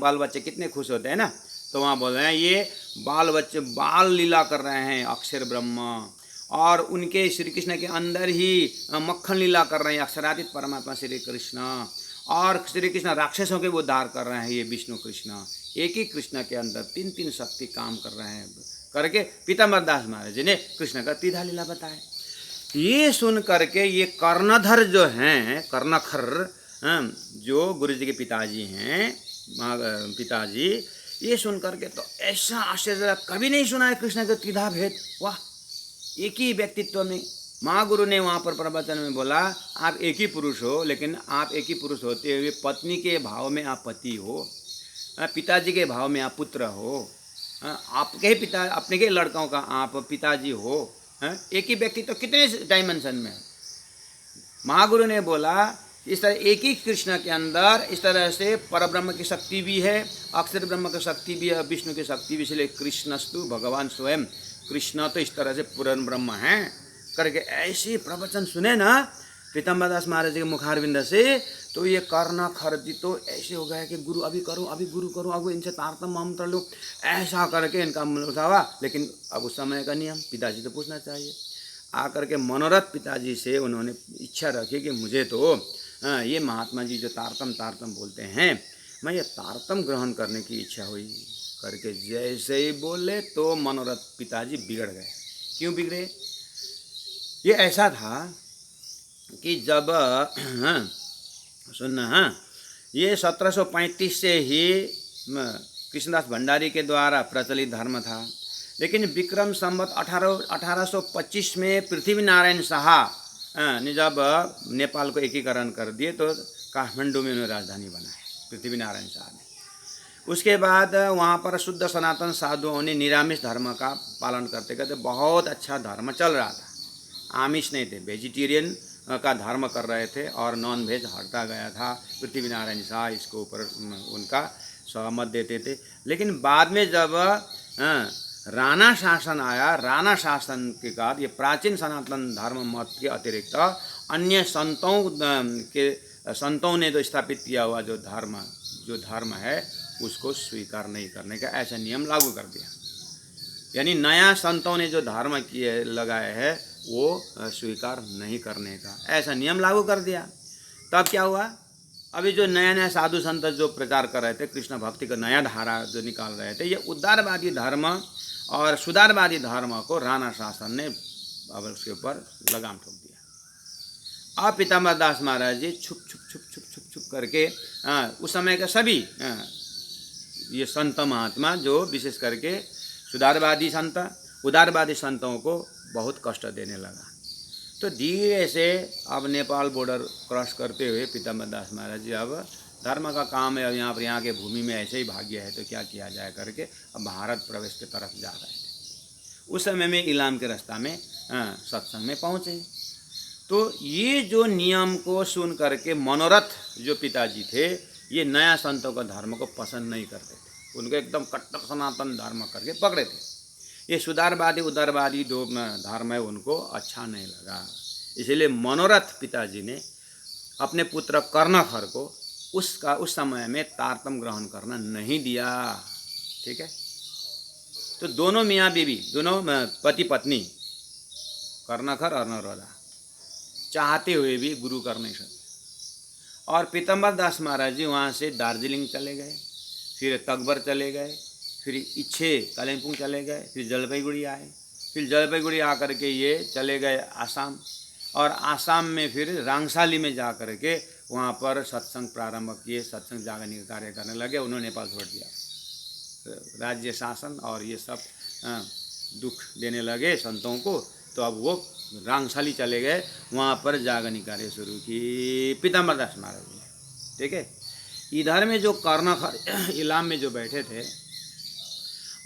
बाल बच्चे कितने खुश होते हैं ना। तो वहाँ बोल रहे हैं ये बाल बच्चे बाल लीला कर रहे हैं अक्षर ब्रह्म, और उनके श्री कृष्ण के अंदर ही मक्खन लीला कर रहे हैं अक्षरातीत परमात्मा श्री कृष्ण, और श्री कृष्ण राक्षसों के उद्धार कर रहे हैं ये विष्णु कृष्ण। एक ही कृष्ण के अंदर तीन तीन शक्ति काम कर रहे हैं करके पीताम्बर दास महाराज जी ने कृष्ण का त्रिधा लीला बताया। ये सुन करके ये कर्णधर जो हैं, कर्णखर जो गुरु जी के पिताजी हैं, पिताजी, ये सुन करके तो ऐसा आश्चर्य कभी नहीं सुना है कृष्ण का त्रिधा भेद। वाह, एक ही व्यक्तित्व में महागुरु ने वहाँ पर प्रवचन में बोला आप एक ही पुरुष हो, लेकिन आप एक ही पुरुष होते हुए पत्नी के भाव में आप पति हो, पिताजी के भाव में आप पुत्र हो, आपके पिता अपने के लड़कों का आप पिताजी हो। एक ही व्यक्ति तो कितने डायमेंशन में। महागुरु ने बोला इस तरह एक ही कृष्ण के अंदर इस तरह से परब्रह्म की शक्ति भी है, अक्षर ब्रह्म की शक्ति भी है, विष्णु की शक्ति भी। इसलिए कृष्णस्तु भगवान स्वयं, कृष्ण तो इस तरह से पूर्ण ब्रह्म हैं करके ऐसे प्रवचन सुने ना पीताम्बर दास महाराज जी के मुखारविंद से, तो ये करना खर्जी तो ऐसे हो गया कि गुरु अभी करो, अभी गुरु करो, अब इनसे तारतम्य मंत्र लो, ऐसा करके इनका मन उठावा। लेकिन अब उस समय का नियम पिताजी तो पूछना चाहिए। आकर के मनोरथ पिताजी से उन्होंने इच्छा रखी कि मुझे तो ये महात्मा जी जो तारतम बोलते हैं, मैं ये तारतम ग्रहण करने की इच्छा हुई करके जैसे ही बोले तो मनोरथ पिताजी बिगड़ गए। क्यों बिगड़े? ये ऐसा था कि जब सुनना, ये 1735 से ही कृष्णदास भंडारी के द्वारा प्रचलित धर्म था, लेकिन विक्रम संवत 1825 में पृथ्वी नारायण शाह ने जब नेपाल को एकीकरण कर दिए तो काठमांडू में उन्होंने राजधानी बनाई पृथ्वी नारायण शाह ने। उसके बाद वहाँ पर शुद्ध सनातन साधुओं ने निरामिष धर्म का पालन करते करते बहुत अच्छा धर्म चल रहा था। आमिष नहीं थे, वेजिटेरियन का धर्म कर रहे थे और नॉन वेज हटता गया था। पृथ्वी नारायण शाह इसको ऊपर उनका सहमत देते थे। लेकिन बाद में जब राणा शासन आया, राणा शासन के बाद ये प्राचीन सनातन धर्म मत के अतिरिक्त अन्य संतों ने जो स्थापित किया हुआ जो धर्म है उसको स्वीकार नहीं करने का ऐसा नियम लागू कर दिया। यानी नया संतों ने जो धर्म किए लगाए है वो स्वीकार नहीं करने का ऐसा नियम लागू कर दिया। तब क्या हुआ, अभी जो नया नया साधु संत जो प्रचार कर रहे थे, कृष्ण भक्ति का नया धारा जो निकाल रहे थे, ये उदारवादी धर्म और सुधारवादी धर्म को राणा शासन ने अब उसके ऊपर लगाम ठोक दिया। अब पीताम्बर दास महाराज जी छुप छुप करके उस समय के सभी ये संत महात्मा जो विशेष करके सुधारवादी संत, उदारवादी संतों को बहुत कष्ट देने लगा। तो धीरे से अब नेपाल बॉर्डर क्रॉस करते हुए पीताम्बर दास महाराज जी अब धर्म का काम है, अब यहाँ के भूमि में ऐसे ही भाग्य है तो क्या किया जाए करके अब भारत प्रवेश की तरफ जा रहे थे। उस समय में इलाम के रास्ता में सत्संग में पहुँचे। तो ये जो नियम को सुन करके मनोरथ जो पिताजी थे, ये नया संतों का धर्म को पसंद नहीं करते थे, उनको एकदम कट्टर सनातन धर्म करके पकड़े थे। ये सुधारवादी उदारवादी दो धर्म है उनको अच्छा नहीं लगा। इसलिए मनोरथ पिताजी ने अपने पुत्र कर्णखर को उस समय में तारतम ग्रहण करना नहीं दिया। ठीक है, तो दोनों मियाँ बीवी, दोनों पति पत्नी कर्णखर और नरोदा चाहते हुए भी गुरु कर नहीं सकते। और पीताम्बर दास महाराज जी वहाँ से दार्जिलिंग चले गए, फिर तकबर चले गए, फिर इच्छे कालिम्पोंग चले गए, फिर जलपाईगुड़ी आए, फिर जलपाईगुड़ी आकर के ये चले गए आसाम, और आसाम में फिर रांगसाली में जा कर के वहाँ पर सत्संग प्रारंभ किए, सत्संग जागरण का कार्य करने लगे। उन्होंने नेपाल छोड़ दिया, राज्य शासन और ये सब दुख देने लगे संतों को, तो अब वो रांगशाली चले गए, वहाँ पर जागनी कार्य शुरू की पीताम्बर दास महाराज ने। ठीक है, इधर में जो कर्णखर इलाम में जो बैठे थे,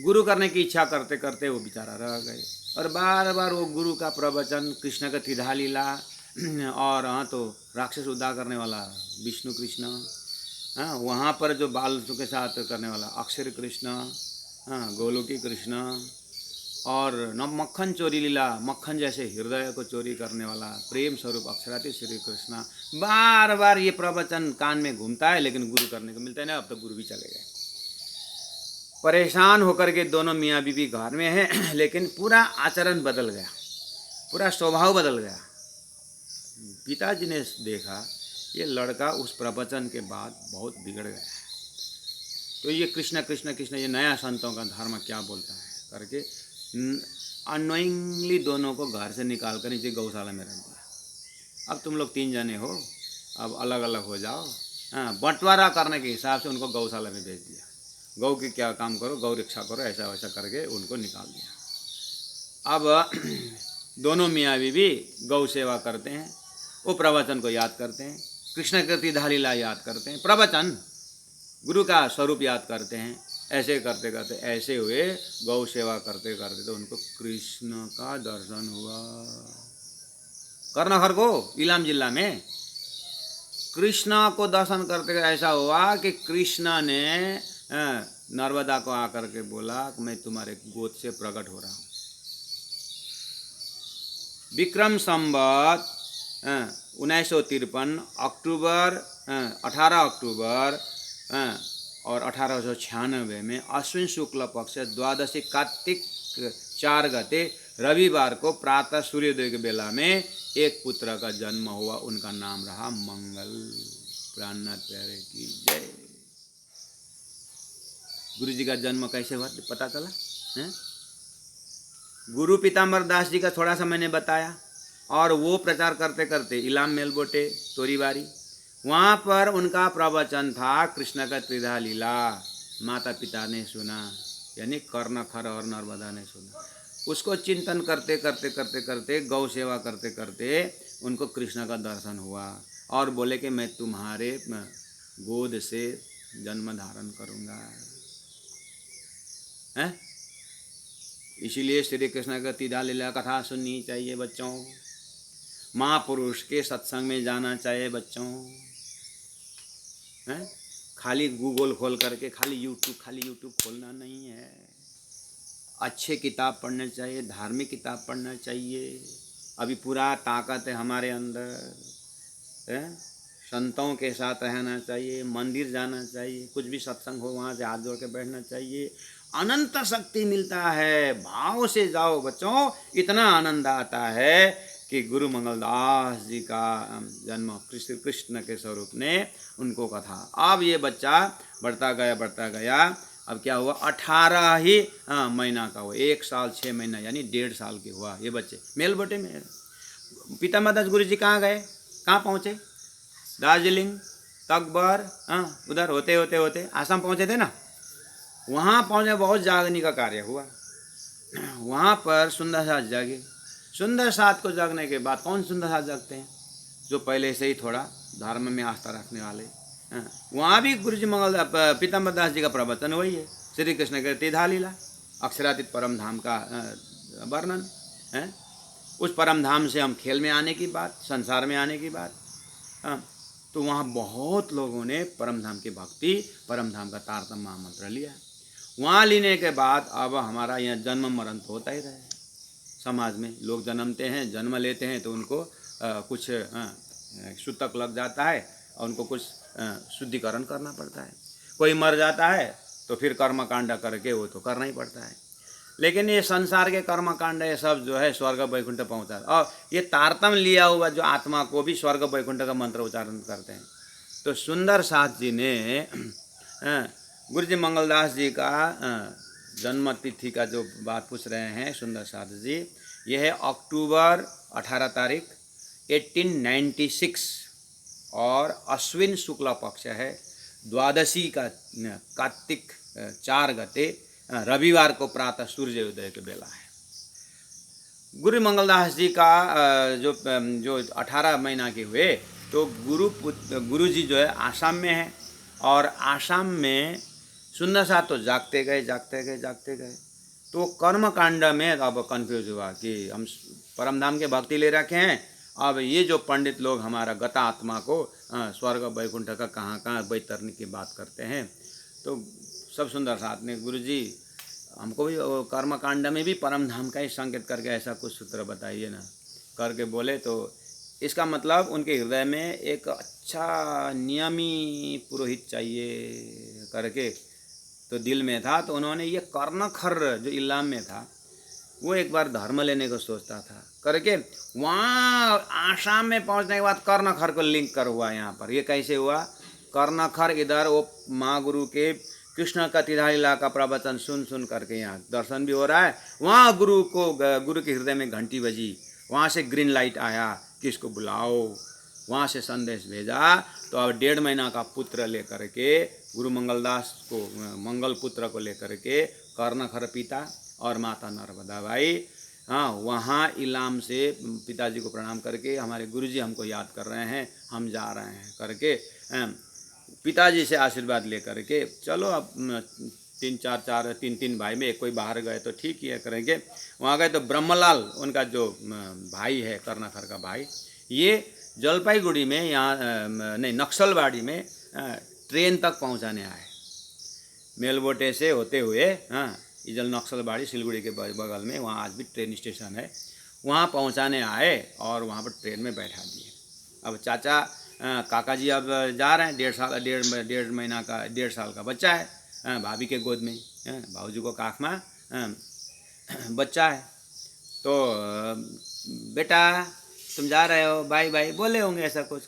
गुरु करने की इच्छा करते करते वो बेचारा रह गए, और बार बार वो गुरु का प्रवचन, कृष्ण का त्रिधा लीला, और हाँ तो राक्षस उद्धार करने वाला विष्णु कृष्ण, हाँ वहाँ पर जो बाल के साथ करने वाला अक्षर कृष्ण, हाँ गोलोकी कृष्ण, और न मक्खन चोरी लीला, मक्खन जैसे हृदय को चोरी करने वाला प्रेम स्वरूप अक्षराती श्री कृष्ण, बार बार ये प्रवचन कान में घूमता है, लेकिन गुरु करने को मिलता है ना। अब तो गुरु भी चले गए। परेशान होकर के दोनों मियाँ बीवी घर में हैं, लेकिन पूरा आचरण बदल गया, पूरा स्वभाव बदल गया। पिताजी ने देखा ये लड़का उस प्रवचन के बाद बहुत बिगड़ गया है, तो ये कृष्ण कृष्ण कृष्ण, ये नया संतों का धर्म क्या बोलता है करके अनोइंगली दोनों को घर से निकाल कर नीचे गौशाला में रख दिया। अब तुम लोग 3 जने हो, अब अलग अलग हो जाओ। हाँ, बंटवारा करने के हिसाब से उनको गौशाला में भेज दिया। गौ की क्या काम करो, गौ रक्षा करो, ऐसा वैसा करके उनको निकाल दिया। अब दोनों मियाँ बीवी गौ सेवा करते हैं, वो प्रवचन को याद करते हैं, कृष्ण की त्रिधा लीला याद करते हैं, प्रवचन गुरु का स्वरूप याद करते हैं। ऐसे करते करते ऐसे हुए, गौ सेवा करते करते तो उनको कृष्ण का दर्शन हुआ। कर्णखर को इलाम जिला में कृष्ण को दर्शन करते ऐसा हुआ कि कृष्ण ने नर्मदा को आकर के बोला कि मैं तुम्हारे गोद से प्रकट हो रहा हूँ। विक्रम संवत 1953 अक्टूबर 18 अक्टूबर और 1896 में अश्विन शुक्ल पक्ष द्वादशी कार्तिक 4 गते रविवार को प्रातः सूर्योदय के बेला में एक पुत्र का जन्म हुआ। उनका नाम रहा मंगल। प्राणनाथ प्यारे की जय। गुरु जी का जन्म कैसे हुआ पता चला है? गुरु पीताम्बर दास जी का थोड़ा सा मैंने बताया, और वो प्रचार करते करते इलाम मेलबोटे तोरीबारी, वहाँ पर उनका प्रवचन था कृष्ण का त्रिधा लीला। माता पिता ने सुना, यानी कर्णखर और नर्मदा ने सुना। उसको चिंतन करते करते करते करते गौ सेवा करते करते उनको कृष्ण का दर्शन हुआ, और बोले कि मैं तुम्हारे गोद से जन्म धारण करूँगा। हैं? इसीलिए श्री कृष्ण का त्रिधा लीला कथा सुननी चाहिए बच्चों, महापुरुष के सत्संग में जाना चाहिए बच्चों। हैं? खाली गूगल खोल करके खाली यूट्यूब खोलना नहीं है। अच्छे किताब पढ़ने चाहिए, धार्मिक किताब पढ़ना चाहिए। अभी पूरा ताकत है हमारे अंदर, है? संतों के साथ रहना चाहिए, मंदिर जाना चाहिए, कुछ भी सत्संग हो वहाँ से हाथ जोड़ के बैठना चाहिए। अनंत शक्ति मिलता है, भाव से जाओ बच्चों, इतना आनंद आता है कि गुरु मंगलदास जी का जन्म कृष्ण के स्वरूप ने उनको कथा। अब ये बच्चा बढ़ता गया, अब क्या हुआ, 18 ही महीना का हुआ, 1 साल 6 महीना यानी 1.5 साल के हुआ ये बच्चे। मेलबोटे में पीताम्बर दास गुरु जी कहाँ गए, कहाँ पहुँचे? दार्जिलिंग, तकबर, उधर होते होते होते आसाम पहुँचे थे ना। वहाँ पहुँचे, बहुत जागने का कार्य हुआ। वहाँ पर सुंदर साथ जागे। सुंदर साथ को जागने के बाद, कौन सुंदर साथ जागते हैं? जो पहले से ही थोड़ा धर्म में आस्था रखने वाले। वहाँ भी गुरु जी पीताम्बर दास जी का प्रवचन वही है, श्री कृष्ण के त्रिधा लीला, अक्षरातीत परम धाम का वर्णन है। उस परम धाम से हम खेल में आने की बात, संसार में आने की बात, तो वहाँ बहुत लोगों ने परम धाम की भक्ति, परम धाम का तारतम्य महामंत्र लिया। वहाँ लेने के बाद अब हमारा यहाँ जन्म मरण तो होता ही रहे। समाज में लोग जन्मते हैं, जन्म लेते हैं तो उनको कुछ सूतक लग जाता है और उनको कुछ शुद्धिकरण करना पड़ता है। कोई मर जाता है तो फिर कर्मकांड करके वो तो करना ही पड़ता है। लेकिन ये संसार के कर्मकांड ये सब जो है स्वर्ग वैकुंठ पहुँचा, और ये तारतम्य लिया हुआ जो आत्मा को भी स्वर्ग वैकुंठ का मंत्र उच्चारण करते हैं। तो सुंदर साथ जी ने गुरु जी मंगलदास जी का जन्म तिथि का जो बात पूछ रहे हैं सुंदर साथ जी, यह है अक्टूबर 18 तारीख 1896, और अश्विन शुक्ला पक्ष है, द्वादशी का कार्तिक 4 गते रविवार को प्रातः सूर्योदय के बेला है। गुरु मंगलदास जी का जो 18 महीना के हुए, तो गुरु जी जो है आसाम में है, और आसाम में सुंदर साथ तो जागते गए। तो कर्म कांड में अब कंफ्यूज हुआ कि हम परम धाम के भक्ति ले रखे हैं, अब ये जो पंडित लोग हमारा गता आत्मा को स्वर्ग वैकुंठ का कहाँ बैतरने की बात करते हैं। तो सब सुंदर साथ ने गुरु जी हमको भी कर्म कांड में भी परम धाम का ही संकेत करके ऐसा कुछ सूत्र बताइए ना, करके बोले। तो इसका मतलब उनके हृदय में एक अच्छा नियमी पुरोहित चाहिए करके तो दिल में था। तो उन्होंने ये कर्णखर जो इलाम में था वो एक बार धर्म लेने को सोचता था करके, वहाँ आसाम में पहुँचने के बाद कर्णखर को लिंक कर हुआ। यहाँ पर ये कैसे हुआ? कर्णखर इधर वो माँ गुरु के कृष्ण का तिधालीला का प्रवचन सुन करके यहाँ दर्शन भी हो रहा है, वहाँ गुरु के हृदय में घंटी बजी, वहाँ से ग्रीन लाइट आया कि इसको बुलाओ, वहाँ से संदेश भेजा। तो अब 1.5 महीना का पुत्र लेकर के गुरु मंगलदास को, मंगल पुत्र को लेकर के कर्णखर पिता और माता नर्मदा बाई, हाँ, वहाँ इलाम से पिताजी को प्रणाम करके हमारे गुरुजी हमको याद कर रहे हैं, हम जा रहे हैं करके पिताजी से आशीर्वाद लेकर के चलो। अब 3 भाई में एक कोई बाहर गए तो ठीक ही है करेंगे। वहाँ गए तो ब्रह्मलाल उनका जो भाई है कर्णखर का भाई, ये जलपाईगुड़ी में यहाँ नहीं नक्सलबाड़ी में ट्रेन तक पहुँचाने आए, मेलबोटे से होते हुए। हाँ, इजल नक्सलबाड़ी सिलगुड़ी के बगल में, वहाँ आज भी ट्रेन स्टेशन है, वहाँ पहुँचाने आए और वहाँ पर ट्रेन में बैठा दिए। अब चाचा काका जी अब जा रहे हैं, 1.5 महीना का 1.5 साल का बच्चा है भाभी के गोद में, भाऊजी को काख में बच्चा है। तो बेटा तुम जा रहे हो, बाई बाई बोले होंगे ऐसा कुछ।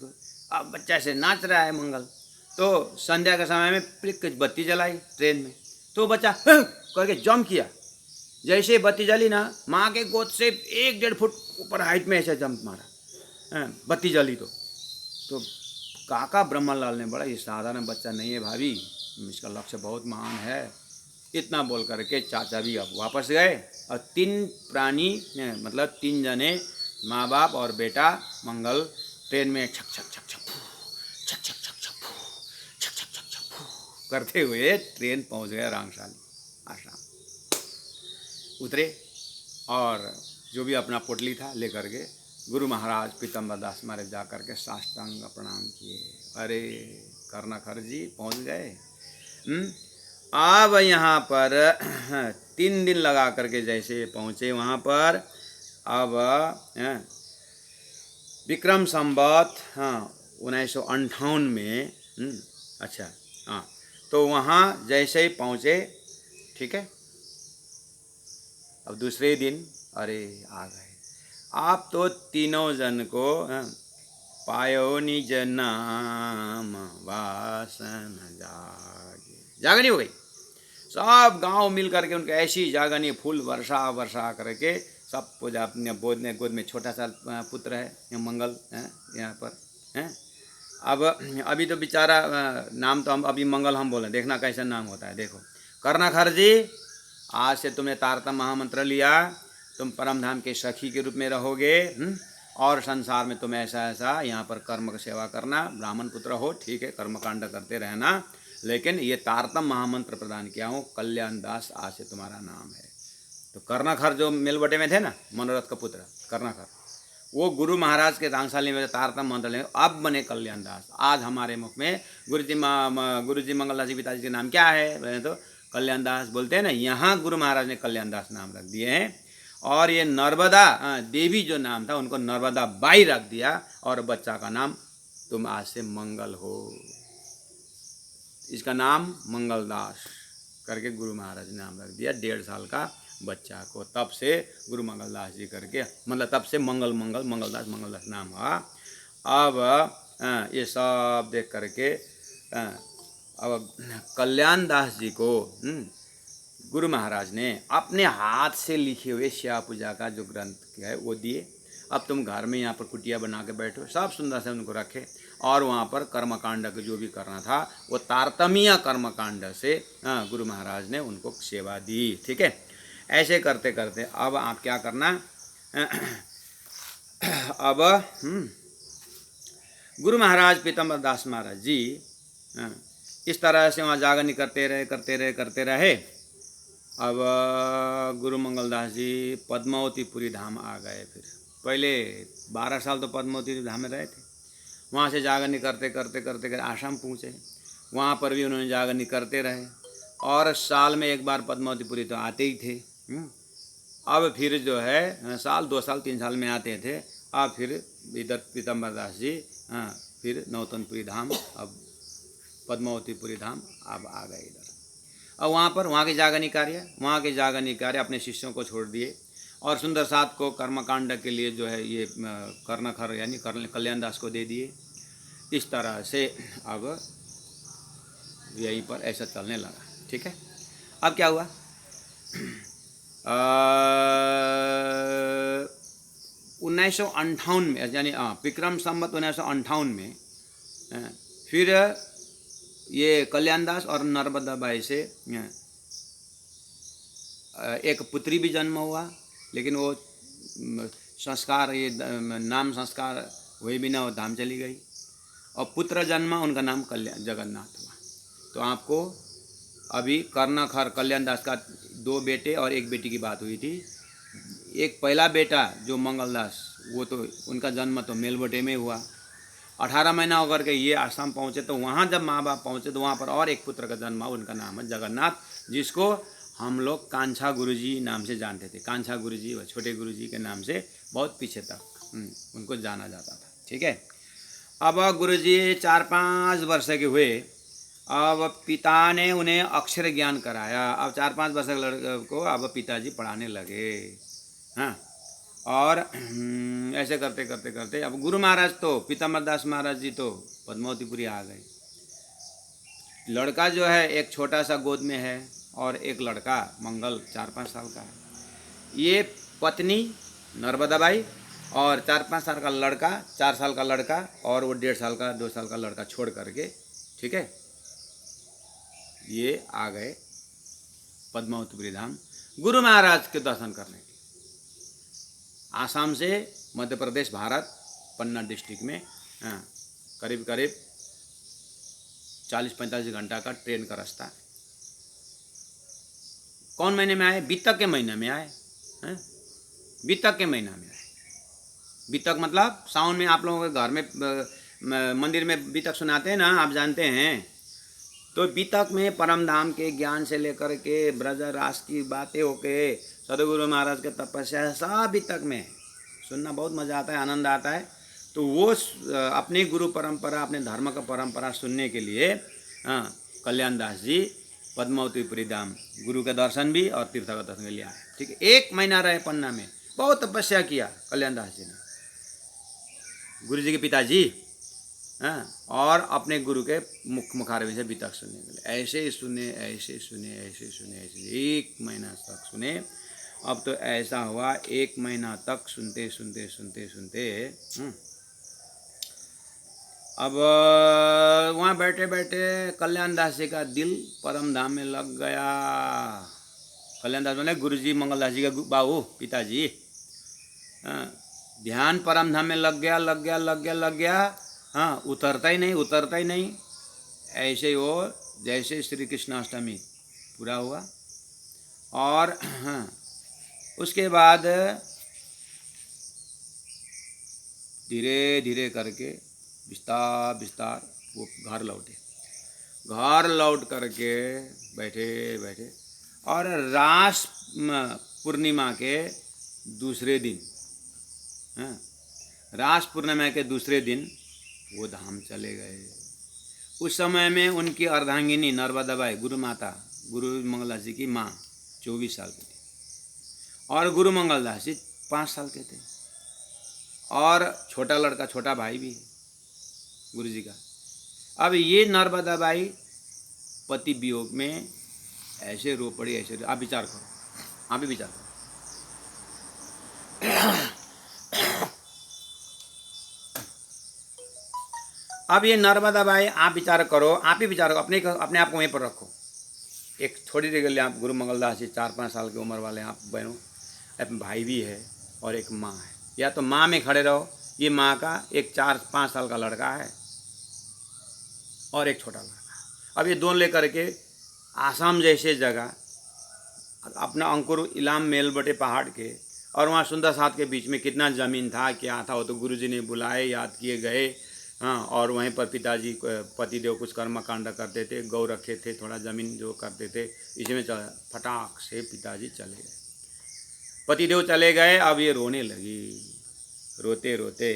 अब बच्चा से नाच रहा है मंगल। तो संध्या के समय में प्लिक बत्ती जलाई ट्रेन में, तो बच्चा करके जंप किया। जैसे बत्ती जली ना, माँ के गोद से 1-1.5 फुट ऊपर हाइट में ऐसे जंप मारा, बत्ती जली। तो काका ब्रह्मलाल ने, बड़ा ये साधारण बच्चा नहीं है भाभी, इसका लक्ष्य बहुत महान है, इतना बोल करके चाचा भी अब वापस गए। और 3 प्राणी मतलब 3 जने, माँ बाप और बेटा मंगल, ट्रेन में छक छक छक छक छक छक छक छक छक छक छक छक करते हुए ट्रेन पहुँच गया रांगशाली आश्रम। उतरे और जो भी अपना पोटली था लेकर के गुरु महाराज पीतम्बर दास महाराज जा करके साष्टांग प्रणाम किए। अरे कर्णखर जी पहुँच गए। अब यहाँ पर 3 दिन लगा करके जैसे पहुँचे वहाँ पर, अब विक्रम संवत 1958 में, अच्छा हाँ, तो वहाँ जैसे ही पहुँचे, ठीक है, अब दूसरे दिन अरे आ गए। आप तो तीनों जन को पायो निज नाम वासन जागनी हो गई। सब गांव मिल करके उनके ऐसी जागनी, फूल वर्षा करके सब पूजा अपने गोद में छोटा सा पुत्र है मंगल यहाँ पर है। अब अभी तो बेचारा नाम तो हम अभी मंगल हम बोले, देखना कैसा नाम होता है। देखो कर्णखर जी, आज से तुमने तारतम महामंत्र लिया, तुम परम धाम के सखी के रूप में रहोगे, और संसार में तुम ऐसा यहाँ पर कर्म की सेवा करना, ब्राह्मण पुत्र हो ठीक है, कर्मकांड करते रहना, लेकिन ये तारतम महामंत्र प्रदान किया हूँ, कल्याण दास आज से तुम्हारा नाम है। तो कर्णखर जो मेलबटे में थे ना, मनोरथ का पुत्र कर्णखर, वो गुरु महाराज के रांगशाली में तारतम मंत्र ले अब बने कल्याण दास। आज हमारे मुख में गुरुजी मंगलदास जी पिताजी के नाम क्या है, तो कल्याण दास बोलते हैं ना। यहाँ गुरु महाराज ने कल्याण दास नाम रख दिए हैं। और ये नर्मदा देवी जो नाम था उनको नर्मदा बाई रख दिया, और बच्चा का नाम तुम आज से मंगल हो, इसका नाम मंगलदास करके गुरु महाराज ने नाम रख दिया 1.5 साल का बच्चा को। तब से गुरु मंगलदास जी करके, मतलब तब से मंगलदास नाम हुआ। अब ये सब देख करके अब कल्याण दास जी को गुरु महाराज ने अपने हाथ से लिखे हुए शिवा पूजा का जो ग्रंथ है वो दिए। अब तुम घर में यहाँ पर कुटिया बना के बैठो, सब सुंदर से उनको रखे, और वहाँ पर कर्मकांड का जो भी करना था वो तारतमीय कर्मकांड से गुरु महाराज ने उनको सेवा दी। ठीक है, ऐसे करते करते अब आप क्या करना, अब गुरु महाराज पीताम्बर दास महाराज जी इस तरह से वहाँ जागरणी करते रहे। अब गुरु मंगलदास जी पद्मावतीपुरी धाम आ गए। फिर पहले 12 साल तो पद्मावती धाम में रहे थे। वहाँ से जागरणी करते आसाम पहुँचे। वहाँ पर भी उन्होंने जागरणी करते रहे और साल में एक बार पद्मावतीपुरी तो आते ही थे। अब फिर जो है साल 2 साल 3 साल में आते थे। अब फिर इधर पीताम्बर दास जी फिर नौतनपुरी धाम, अब पद्मावतीपुरी धाम अब आ गए इधर। अब वहाँ के जागरणी कार्य अपने शिष्यों को छोड़ दिए और सुंदर साथ को कर्मकांड के लिए जो है ये कर्णखर यानी कल्याण दास को दे दिए। इस तरह से अब यहीं पर ऐसा चलने लगा। ठीक है, अब क्या हुआ? 1958 में यानी विक्रम संवत 1958 में फिर ये कल्याण दास और नर्मदा बाई से एक पुत्री भी जन्म हुआ, लेकिन वो संस्कार ये नाम संस्कार हुए बिना वो धाम चली गई और पुत्र जन्मा, उनका नाम जगन्नाथ हुआ। तो आपको अभी कर्णखर कल्याण दास का 2 बेटे और 1 बेटी की बात हुई थी। एक पहला बेटा जो मंगलदास, वो तो उनका जन्म तो मेलबोटे में हुआ। 18 महीना होकर के ये आसाम पहुँचे, तो वहाँ जब माँ बाप पहुँचे तो वहाँ पर और एक पुत्र का जन्म हुआ, उनका नाम है जगन्नाथ, जिसको हम लोग कांछा गुरुजी नाम से जानते थे। कांछा गुरुजी व छोटे गुरुजी के नाम से बहुत पीछे तक उनको जाना जाता था। ठीक है, अब गुरुजी 4-5 वर्ष के हुए। अब पिता ने उन्हें अक्षर ज्ञान कराया। अब 4-5 वर्ष के लड़के को अब पिताजी पढ़ाने लगे। हाँ, और ऐसे करते अब गुरु महाराज तो पीताम्बर दास महाराज जी तो पद्मावतीपुरी आ गए। लड़का जो है एक छोटा सा गोद में है और एक लड़का मंगल 4-5 साल का है। ये पत्नी नर्मदा बाई और 4-5 साल का लड़का, 4 साल का लड़का और वो 1.5 साल का 2 साल का लड़का छोड़ करके, ठीक है, ये आ गए पद्मावतीपुरी धाम गुरु महाराज के दर्शन करने के। आसाम से मध्य प्रदेश भारत पन्ना डिस्ट्रिक्ट में करीब 40-45 घंटा का ट्रेन का रास्ता। कौन महीने में आए? बीतक के महीने में आए। बीतक के महीना में आए। बीतक मतलब सावन में आप लोगों के घर में मंदिर में बीतक सुनाते हैं ना, आप जानते हैं। तो बीतक में परम धाम के ज्ञान से लेकर के ब्रज रास की बातें होके सदगुरु महाराज के तपस्या सब बीतक में सुनना बहुत मज़ा आता है, आनंद आता है। तो वो अपनी गुरु परंपरा, अपने धर्म का परंपरा सुनने के लिए कल्याण दास जी पद्मावतीपुरी धाम गुरु के दर्शन भी और तीर्थ का दर्शन के लिए आए। ठीक है, 1 महीना रहे पन्ना में, बहुत तपस्या किया कल्याण दास जी ने, गुरु जी के पिताजी। और अपने गुरु के मुखारविंद से बीतक सुनने के लिए ऐसे सुने 1 महीना तक सुने। अब तो ऐसा हुआ 1 महीना तक सुनते अब वहाँ बैठे कल्याण दास जी का दिल परम धाम में लग गया। कल्याण दास बोले गुरु जी मंगलदास जी का बाबू पिताजी, ध्यान परम धाम में लग गया। हाँ, उतरता ही नहीं। ऐसे ही वो जैसे श्री कृष्णाष्टमी पूरा हुआ और उसके बाद धीरे धीरे करके विस्तार वो घर लौट करके बैठे और रास पूर्णिमा के दूसरे दिन वो धाम चले गए। उस समय में उनकी अर्धांगिनी नर्मदा बाई गुरु माता, गुरु मंगलदास जी की माँ 24 साल की थी और गुरु मंगलदास जी 5 साल के थे और छोटा लड़का, छोटा भाई भी गुरु जी का। अब ये नर्मदा बाई पति वियोग में ऐसे रो पड़ी, ऐसे। आप विचार करो, आप भी विचार करो। अब ये नर्मदा बाई, आप विचार करो, अपने आप को वहीं पर रखो। एक थोड़ी देर के लिए आप गुरु मंगलदास जी 4-5 साल की उम्र वाले आप बहनों, अपने भाई भी है और एक माँ है। या तो माँ में खड़े रहो, ये माँ का एक 4-5 साल का लड़का है और एक छोटा लड़का। अब ये दोनों लेकर के आसाम जैसे जगह अपना अंकुर इलाम मेल बटे पहाड़ के, और वहाँ सुंदर साथ के बीच में कितना ज़मीन था क्या था, वो तो गुरुजी ने बुलाए, याद किए गए। हाँ, और वहीं पर पिताजी पतिदेव कुछ कर्मकांड करते थे, गौ रखे थे, थोड़ा ज़मीन जो करते थे, इसमें फटाक से पिताजी चले गए, पतिदेव चले गए। अब ये रोने लगी, रोते रोते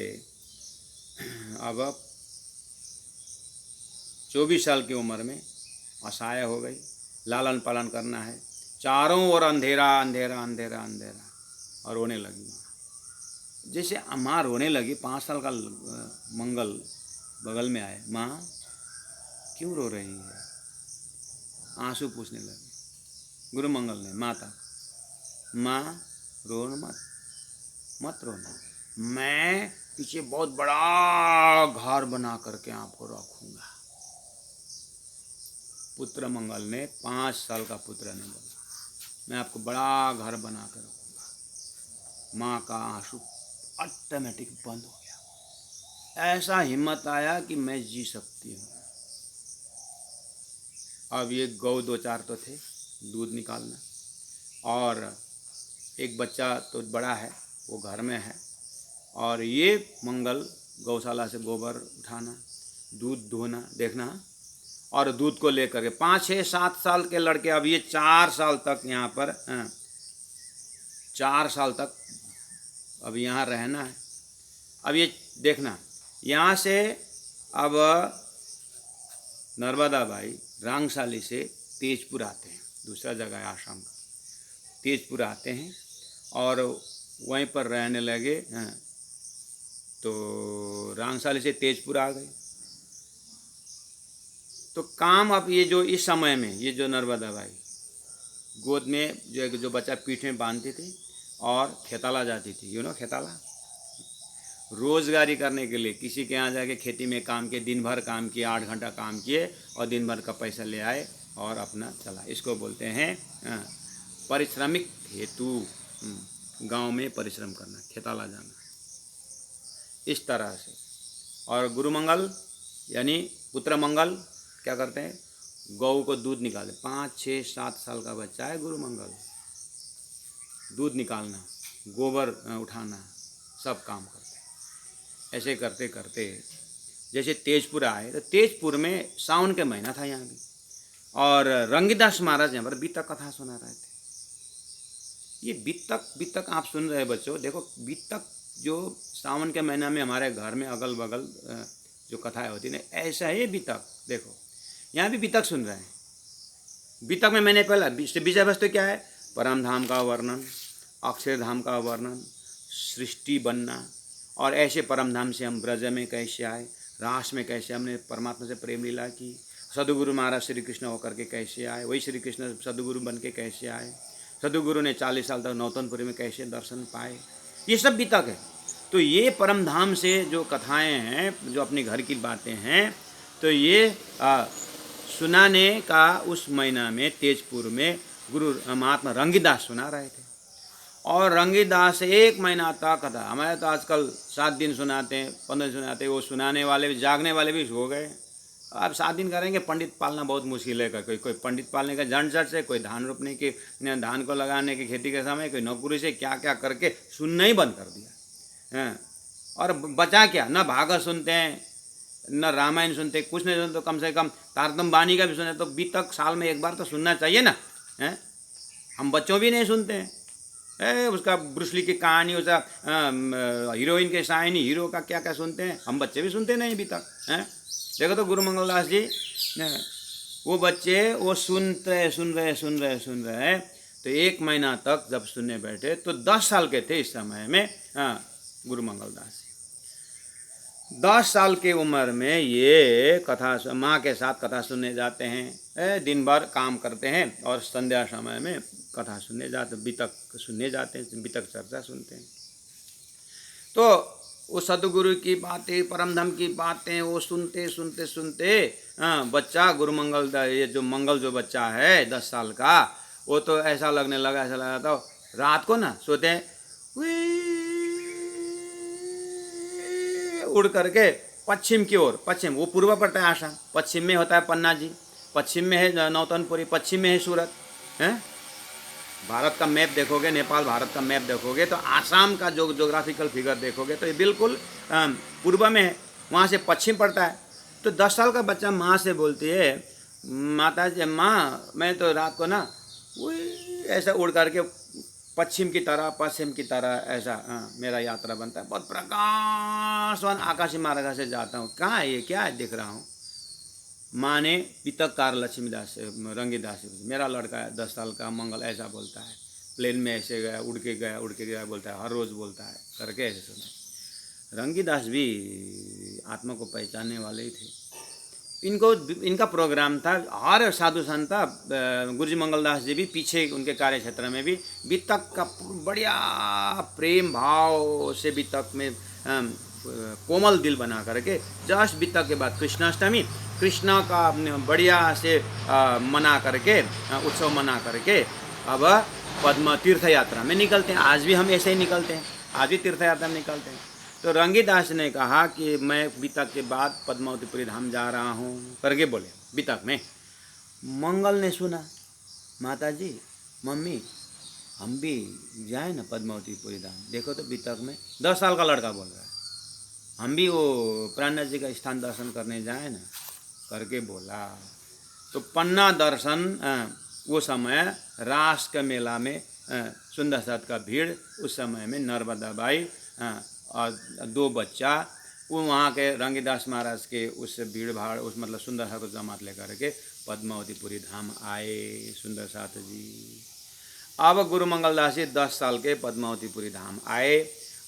अब 24 साल की उम्र में असहाय हो गई। लालन पालन करना है, चारों ओर अंधेरा अंधेरा अंधेरा अंधेरा, और रोने लगी माँ। जैसे माँ रोने लगी, 5 साल का मंगल बगल में आए, माँ क्यों रो रही है, आंसू पूछने लगे। गुरु मंगल ने माता, माँ रोना मत रोना, मैं पीछे बहुत बड़ा घर बना करके आपको रखूँगा। पुत्र मंगल ने, 5 साल का पुत्र ने बोला, मैं आपको बड़ा घर बना कर रखूँगा। माँ का आंसू ऑटोमेटिक बंद हो गया। ऐसा हिम्मत आया कि मैं जी सकती हूँ। अब ये गौ 2-4 तो थे, दूध निकालना, और एक बच्चा तो बड़ा है वो घर में है, और ये मंगल गौशाला से गोबर उठाना, दूध धोना, देखना, और दूध को लेकर के 5-6-7 साल के लड़के। अब ये 4 साल तक यहाँ पर 4 साल तक अब यहाँ रहना है। अब ये देखना, यहाँ से अब नर्मदा बाई रांगशाली से तेजपुर आते हैं, दूसरा जगह है आश्रम का, तेजपुर आते हैं और वहीं पर रहने लगे। तो रांगशाली से तेजपुर आ गए। तो काम अब ये जो इस समय में ये जो नर्मदा बाई गोद में जो बच्चा पीठ में बांधती थी और खेताला जाती थी, खेताला रोजगारी करने के लिए किसी के यहाँ जाके खेती में काम किए, दिन भर काम किए, 8 घंटा काम किए और दिन भर का पैसा ले आए और अपना चला। इसको बोलते हैं पारिश्रमिक हेतु, गांव में परिश्रम करना, खेताला जाना, इस तरह से। और गुरु मंगल यानी पुत्र मंगल क्या करते हैं, गौ को दूध निकालते, 5-6-7 साल का बच्चा है गुरु मंगल, दूध निकालना, गोबर उठाना, सब काम करते हैं। ऐसे करते करते जैसे तेजपुर आए, तो तेजपुर में सावन के महीना था यहाँ भी, और रंगीदास महाराज यहाँ पर बीतक कथा सुना रहे थे। ये बीतक आप सुन रहे बच्चों, देखो बीतक जो सावन के महीना में हमारे घर में अगल बगल जो कथाएं होती हैं, ऐसा है ये बीतक। देखो यहाँ भी बीतक सुन रहे हैं। बीतक में मैंने पहला विषय वस्तु क्या है, परम धाम का वर्णन, अक्षरधाम का वर्णन, सृष्टि बनना, और ऐसे परम धाम से हम ब्रज में कैसे आए, रास में कैसे हमने परमात्मा से प्रेम लीला की, सदगुरु महाराज श्री कृष्ण होकर के कैसे आए, वही श्री कृष्ण सदगुरु बन के कैसे आए, सदगुरु ने 40 साल तक नौतनपुरी में कैसे दर्शन पाए, ये सब बीतक है। तो ये परम धाम से जो कथाएं हैं, जो अपने घर की बातें हैं, तो ये सुनाने का उस महीना में तेजपुर में गुरु महात्मा रंगीदास सुना रहे थे। और रंगीदास 1 महीना तक कथा, हमारे तो आजकल 7 दिन सुनाते हैं, 15 दिन सुनाते हैं, वो सुनाने वाले भी, जागने वाले भी हो गए। अब 7 दिन करेंगे, पंडित पालना बहुत मुश्किल है। कोई पंडित पालने का झंझट से, कोई धान रोपने के, धान को लगाने की खेती के समय, कोई नौकरी से, क्या क्या करके सुनना ही बंद कर दिया है। और बचा क्या, न भागवत सुनते हैं, न रामायण सुनते, कुछ नहीं सुनते, तो कम से कम तारतम बानी का भी सुने, तो बीतक साल में 1 बार तो सुनना चाहिए ना है। हम बच्चों भी नहीं सुनते हैं, उसका ब्रूसली की कहानी, उसका हीरोइन के कहानी, हीरो का क्या क्या सुनते हैं, हम बच्चे भी सुनते नहीं अभी तक हैं। देखो तो गुरु मंगलदास जी, वो बच्चे वो सुन रहे। तो 1 महीना तक जब सुनने बैठे तो 10 साल के थे इस समय में गुरु मंगलदास जी। 10 साल की उम्र में ये कथा माँ के साथ कथा सुनने जाते हैं, दिन भर काम करते हैं और संध्या समय में कथा सुनने जाते, बीतक सुनने जाते हैं, बीतक चर्चा सुनते हैं। तो वो सदगुरु की बातें, परमधाम की बातें वो सुनते बच्चा गुरु मंगल, ये जो मंगल जो बच्चा है 10 साल का, वो तो ऐसा लगने लगा, ऐसा लगा था रात को ना सोते हैं, उड़ करके पश्चिम की ओर, पश्चिम वो पूर्व पड़ता है आसाम, पश्चिम में होता है पन्ना जी, पश्चिम में है नौतनपुरी, पश्चिम में है सूरत। हैं भारत का मैप देखोगे, नेपाल भारत का मैप देखोगे तो आसाम का जो जोग्राफिकल फिगर देखोगे तो ये बिल्कुल पूर्व में है, वहाँ से पश्चिम पड़ता है। तो 10 साल का बच्चा माँ से बोलती है, माता जी माँ मैं तो रात को ना वही ऐसा उड़ करके पश्चिम की तरह ऐसा मेरा यात्रा बनता है, बहुत प्रकाशवान आकाशी मार्ग से जाता हूँ। कहाँ है ये, क्या है दिख रहा हूँ? माँ ने पितककार लक्ष्मीदास से, रंगीदास से, मेरा लड़का है 10 साल का मंगल ऐसा बोलता है, प्लेन में ऐसे गया, उड़ के गया बोलता है, हर रोज़ बोलता है करके ऐसे सुना। रंगीदास भी आत्मा को पहचानने वाले ही थे। इनका प्रोग्राम था, हर साधु संत था, गुरुजी मंगलदास जी भी पीछे उनके कार्य क्षेत्र में भी वितक का बढ़िया प्रेम भाव से वितक में कोमल दिल बना करके जस्ट वितक के बाद कृष्णाष्टमी, कृष्ण का बढ़िया से मना करके उत्सव मना करके अब पद्म तीर्थ यात्रा में निकलते हैं। आज भी हम ऐसे ही निकलते हैं, आज भी तीर्थ यात्रा में निकलते हैं। तो रंगीदास ने कहा कि मैं वितक के बाद पद्मावतीपुरी धाम जा रहा हूँ करके बोले वितक में। मंगल ने सुना, माता जी मम्मी हम भी जाए ना पद्मावतीपुरी धाम, देखो तो वितक में 10 साल का लड़का बोल रहा है, हम भी वो प्राणनाथ जी का स्थान दर्शन करने जाए ना करके बोला। तो पन्ना दर्शन वो समय रास के मेला में सुंदर साथ का भीड़, उस समय में नर्मदा बाई और 2 बच्चा वो वहाँ के रंगीदास महाराज के उस भीड़ भाड़ उस मतलब सुंदर साथ को जमात लेकर के पद्मावतीपुरी धाम आए सुंदर साथ जी। अब गुरु मंगलदास जी 10 साल के पद्मावतीपुरी धाम आए।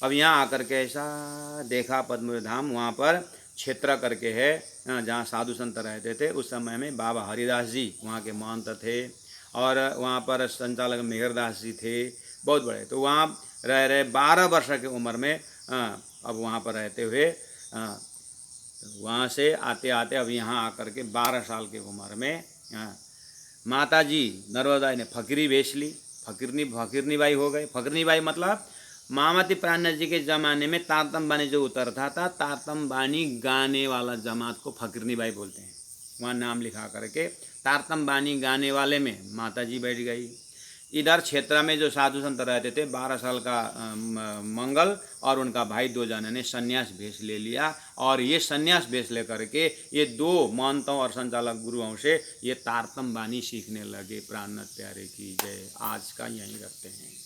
अब यहाँ आकर के ऐसा देखा पद्मावती धाम, वहाँ पर क्षेत्र करके है जहाँ साधु संत रहते थे। उस समय में बाबा हरिदास जी वहाँ के महंत थे और वहाँ पर संचालक मेहरदास जी थे, बहुत बड़े। तो वहाँ रह 12 वर्ष की उम्र में अब वहाँ पर रहते हुए वहाँ से आते आते अब यहाँ आकर के 12 साल की उम्र में माता जी नर्मदा ने फकीरी वेश ली, फकीरनी बाई हो गए। फकीरनी बाई मतलब मामाती प्राणनाथ जी के ज़माने में तारतम बानी जो उतरता था, तारतम बानी गाने वाला जमात को फकीरनी बाई बोलते हैं। वहाँ नाम लिखा करके तारतम बानी गाने वाले में माता जी बैठ गई। इधर क्षेत्र में जो साधु संत रहते थे 12 साल का मंगल और उनका भाई 2 जने ने सन्यास भेष ले लिया और ये सन्यास भेष लेकर के ये 2 महंतों और संचालक गुरुओं से ये तारतम बानी सीखने लगे। प्राणनाथ प्यारे की जय। आज का यहीं रखते हैं।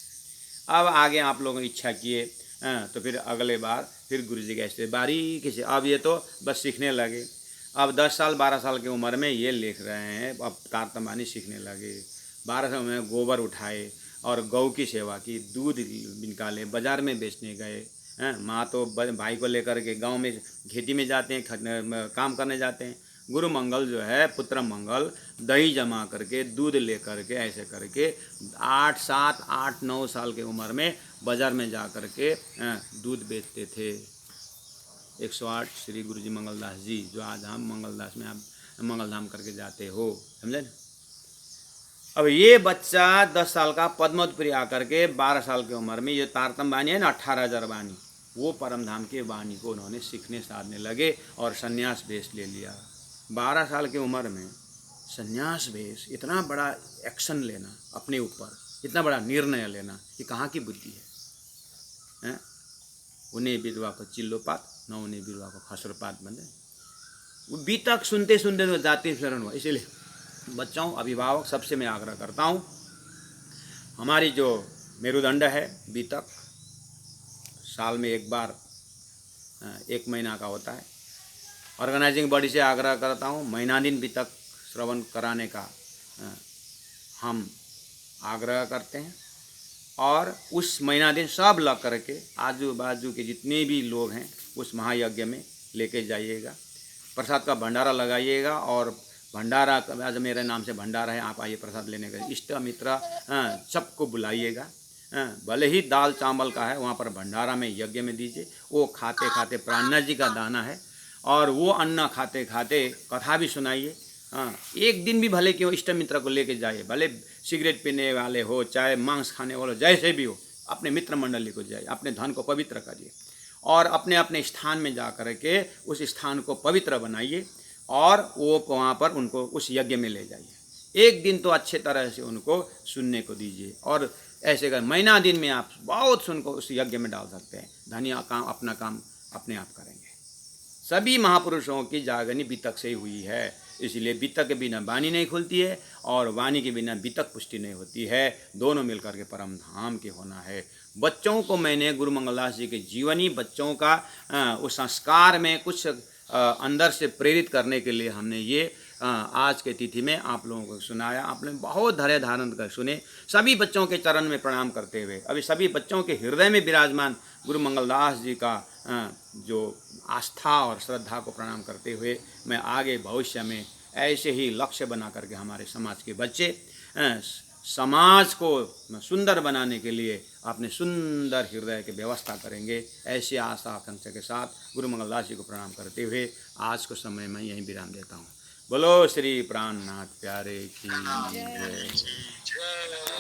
अब आगे आप लोगों ने इच्छा किए तो फिर अगले बार फिर गुरु जी कैसे बारीकी से, अब ये तो बस सीखने लगे। अब 10 साल 12 साल की उम्र में ये लिख रहे हैं, अब तारतम बानी सीखने लगे। 12 साल में गोबर उठाए और गौ की सेवा की, दूध निकाले, बाजार में बेचने गए। माँ तो भाई को लेकर के गांव में खेती में जाते हैं, काम करने जाते हैं। गुरु मंगल जो है पुत्र मंगल दही जमा करके दूध ले करके ऐसे करके 8, 7, 8, 9 साल की उम्र में बाजार में जा करके दूध बेचते थे। 108 श्री गुरु जी मंगलदास जी, जो आज हम मंगलदास में आप मंगलधाम करके जाते हो, समझे ना। अब ये बच्चा 10 साल का पद्मावतीपुरी आकर के 12 साल की उम्र में ये तारतम बानी है ना 18,000 बानी, वो परमधाम के बानी को उन्होंने सीखने साधने लगे और सन्यास भेष ले लिया। 12 साल की उम्र में सन्यास भेष, इतना बड़ा एक्शन लेना अपने ऊपर, इतना बड़ा निर्णय लेना, ये कहाँ की बुद्धि है? उन्हें विधवा को चिल्लोपात, न उन्हें विधवा को खसरोपात बने। वो बीतक सुनते सुनते तो जाति शरण हुआ। इसीलिए बच्चों, अभिभावक सबसे मैं आग्रह करता हूँ, हमारी जो मेरुदंड है बीतक, साल में एक बार 1 महीना का होता है। ऑर्गेनाइजिंग बॉडी से आग्रह करता हूँ महीना दिन बीतक श्रवण कराने का हम आग्रह करते हैं और उस महीना दिन सब लग करके आजू बाजू के जितने भी लोग हैं उस महायज्ञ में लेके जाइएगा। प्रसाद का भंडारा लगाइएगा और भंडारा आज मेरे नाम से भंडारा है, आप आइए प्रसाद लेने का। इष्ट मित्र सबको बुलाइएगा। भले ही दाल चावल का है, वहाँ पर भंडारा में यज्ञ में दीजिए। वो खाते खाते प्राणनाथ जी का दाना है और वो अन्न खाते खाते कथा भी सुनाइए। एक दिन भी भले क्यों इष्ट मित्र को लेके जाइए, भले सिगरेट पीने वाले हो चाहे मांस खाने वाले हो, जैसे भी हो, अपने मित्र मंडली को जाइए, अपने धन को पवित्र करिए और अपने अपने स्थान में जा कर के उस स्थान को पवित्र बनाइए और वो वहाँ पर उनको उस यज्ञ में ले जाइए। एक दिन तो अच्छे तरह से उनको सुनने को दीजिए और ऐसे कर महीना दिन में आप बहुत सुनको उस यज्ञ में डाल सकते हैं। धनिया काम अपना काम अपने आप करेंगे। सभी महापुरुषों की जागनी वितक से ही हुई है, इसलिए वितक के बिना वाणी नहीं खुलती है और वाणी के बिना वितक पुष्टि नहीं होती है। दोनों मिलकर के परम धाम के होना है। बच्चों को मैंने गुरु मंगलदास जी के जीवनी बच्चों का उस संस्कार में कुछ अंदर से प्रेरित करने के लिए हमने ये आज के तिथि में आप लोगों को सुनाया। आप लोग बहुत धैर्य धारण कर सुने। सभी बच्चों के चरण में प्रणाम करते हुए अभी सभी बच्चों के हृदय में विराजमान गुरु मंगलदास जी का जो आस्था और श्रद्धा को प्रणाम करते हुए मैं आगे भविष्य में ऐसे ही लक्ष्य बना करके हमारे समाज के बच्चे समाज को सुंदर बनाने के लिए अपने सुंदर हृदय की व्यवस्था करेंगे। ऐसी आशा आकांक्षा के साथ गुरु मंगलदास जी को प्रणाम करते हुए आज को समय में यहीं विराम देता हूँ। बोलो श्री प्राणनाथ प्यारे की जय।